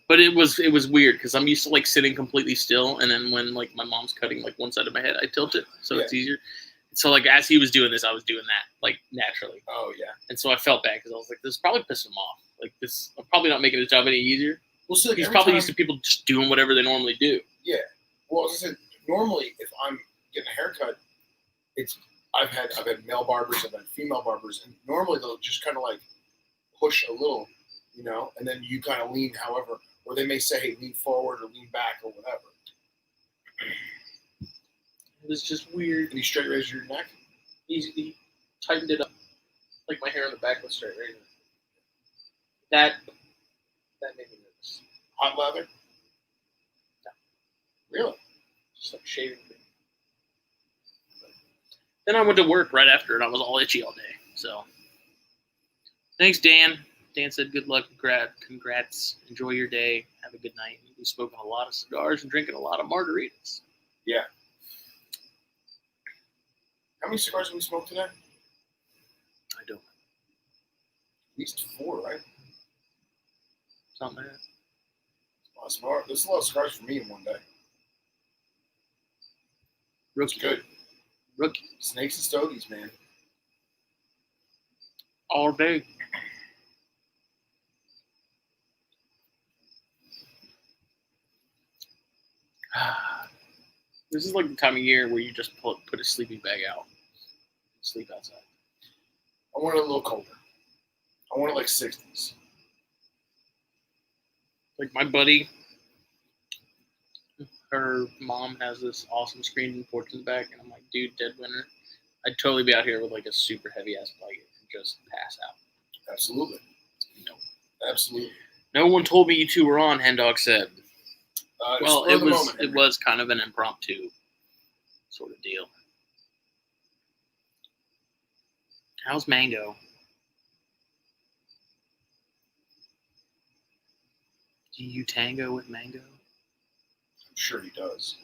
But it was weird because I'm used to like sitting completely still, and then when like my mom's cutting like one side of my head, I tilt it so it's easier. So like as he was doing this, I was doing that like naturally, Oh, yeah. and so I felt bad because I was like, this is probably pissing him off. Like this, I'm probably not making his job any easier. Well, see, like, He's every probably time- used to people just doing whatever they normally do. Well, as I said, normally if I'm getting a haircut, I've had male barbers, I've had female barbers, and normally they'll just kind of like push a little, you know, and then you kind of lean, however, or they may say, hey, lean forward or lean back or whatever. It was just weird. And you straight raise your neck. He tightened it up like my hair on the back was straight razor. That made me nervous. Hot lather. No. Really? Just like shaving me. Then I went to work right after, and I was all itchy all day. So, thanks, Dan. Dan said, "Good luck, congrats. Enjoy your day. Have a good night." We've smoking a lot of cigars and drinking a lot of margaritas. Yeah. How many cigars have we smoked today? At I don't least 4, right? something like that. Wow. There's a lot of scars for me in one day. It's Rookie. good. Rookie. Snakes and stogies, man. All day. This is like the time of year where you just put a sleeping bag out. Sleep outside. I want it a little colder. I want it like 60s. Like my buddy, her mom has this awesome screen in porch in the back, and I'm like, dude, dead winter. I'd totally be out here with like a super heavy ass blanket and just pass out. Absolutely. No. Absolutely. No one told me you two were on, Hen Dog said. Well, spur of the moment, it was kind of an impromptu sort of deal. How's Mango? Do you tango with Mango? I'm sure he does.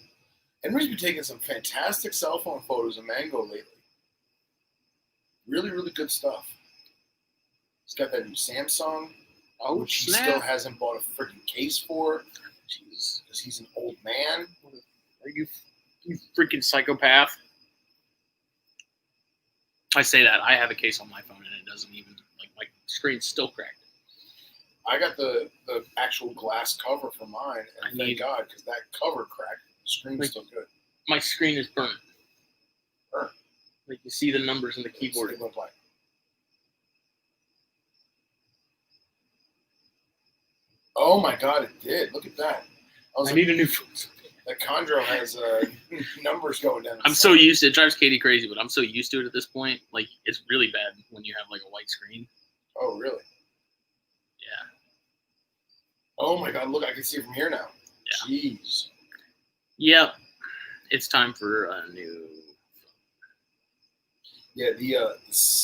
Henry's been taking some fantastic cell phone photos of Mango lately. Really, really good stuff. He's got that new Samsung, Oh, which he snap. still hasn't bought a freaking case for. Jeez. Because he's an old man. Are you freaking psychopath? I say that. I have a case on my phone and it doesn't even, like, my screen's still cracked. I got the actual glass cover for mine, and thank God, because that cover cracked. The screen's still good. My screen is burnt. Burnt. Like, you see the numbers in the keyboard. It went black. Oh my God, it did. Look at that. I need a new phone. That Chondro has numbers going down. I'm so used to it. It drives Katie crazy, but I'm so used to it at this point. Like, it's really bad when you have, like, a white screen. Oh, really? Yeah. Oh my God, look, I can see it from here now. Yeah. Jeez. Yep. It's time for a new. Yeah, the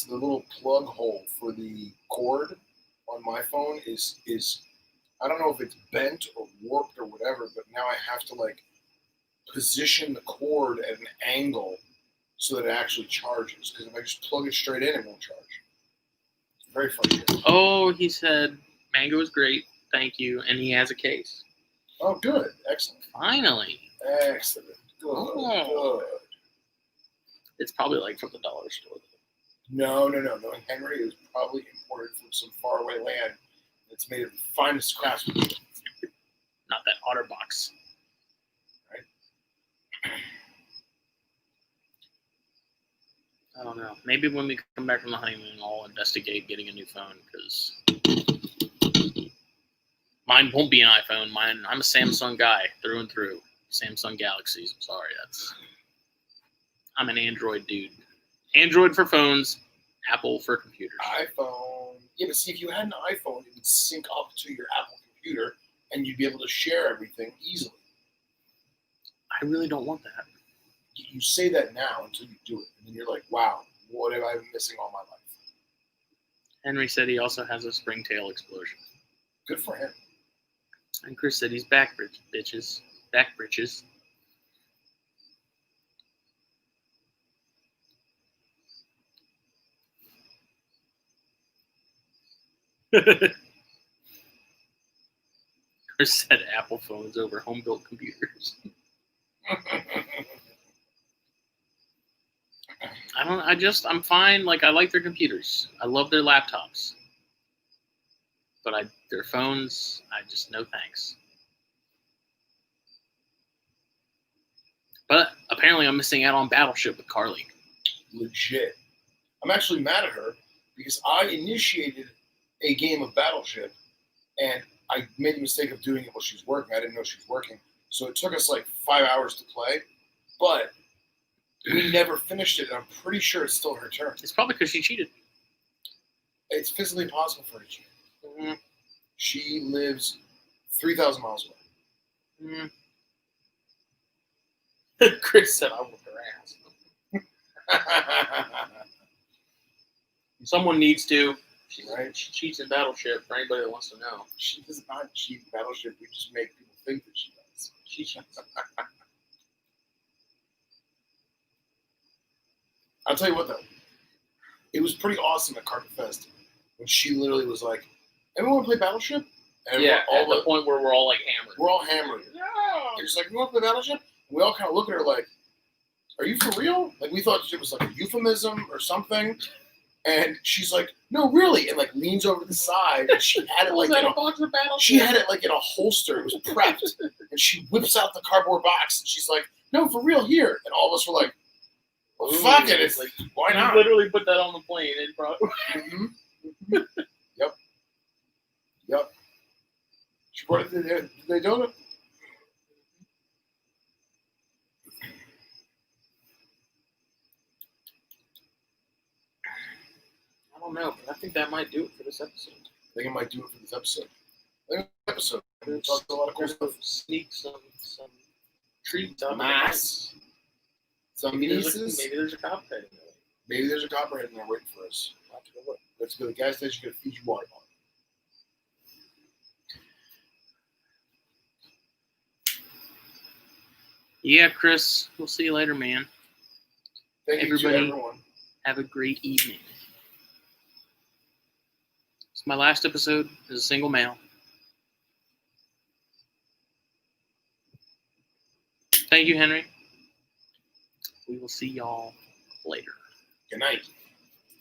little plug hole for the cord on my phone is I don't know if it's bent or warped or whatever, but now I have to like position the cord at an angle so that it actually charges. Because if I just plug it straight in, it won't charge. It's very funny. Oh, he said Mango is great. Thank you. And he has a case. Oh, good. Excellent. Finally. Excellent. Good. Oh. Good. It's probably like from the dollar store. No. Knowing Henry, it was probably imported from some faraway land. It's made of the finest craftsmanship. Not that OtterBox. Right? I don't know. Maybe when we come back from the honeymoon, I'll investigate getting a new phone because mine won't be an iPhone. I'm a Samsung guy through and through. Samsung Galaxies. I'm sorry. I'm an Android dude. Android for phones, Apple for computers. iPhone. Yeah, but see, if you had an iPhone, it would sync up to your Apple computer, and you'd be able to share everything easily. I really don't want that. You say that now until you do it, and then you're like, wow, what have I been missing all my life? Henry said he also has a springtail explosion. Good for him. And Chris said he's back, bitches. Back britches. Chris said Apple phones over home-built computers. I'm fine. Like, I like their computers. I love their laptops. But their phones, no thanks. But apparently I'm missing out on Battleship with Carly. Legit. I'm actually mad at her because I initiated a game of Battleship, and I made the mistake of doing it while she was working. I didn't know she was working. So it took us like 5 hours to play, but we never finished it, and I'm pretty sure it's still her turn. It's probably because she cheated. It's physically impossible for her to cheat. Mm-hmm. She lives 3,000 miles away. Mm. Chris said I whooped her ass. Someone needs to. Right? She cheats in Battleship, for anybody that wants to know. She does not cheat in Battleship. We just make people think that she does. She cheats. I'll tell you what, though. It was pretty awesome at Carpet Fest when she literally was like, everyone want to play Battleship? And Yeah, all at the point where we're all like hammered. we're all hammered. No. And she's like, "You want to play Battleship?" And we all kind of look at her like, "Are you for real?" Like we thought it was like a euphemism or something. And she's like, "No, really," and like leans over to the side, and she had it like in a box of Battleship? she had it like in a holster. It was prepped, and she whips out the cardboard box, and she's like, "No, for real, here." And all of us were like, "Well, fuck it, it's like why not?" You literally put that on the plane and probably. Mm-hmm. Yep. She brought it to the donut. I don't know, but I think that might do it for this episode. I think I might do it for this episode. We talked a lot of cool stuff. Sneak some treats out of the Nice. box. Some Maybe pieces. there's a copperhead in there. Maybe there's a copperhead in there waiting for us. We'll have to go look. Let's go to the gas station, get a Fiji water bottle. Yeah, Chris. We'll see you later, man. Thank you to Everybody. everyone. Have a great evening. It's my last episode as a single male. Thank you, Henry. We will see y'all later. Good night.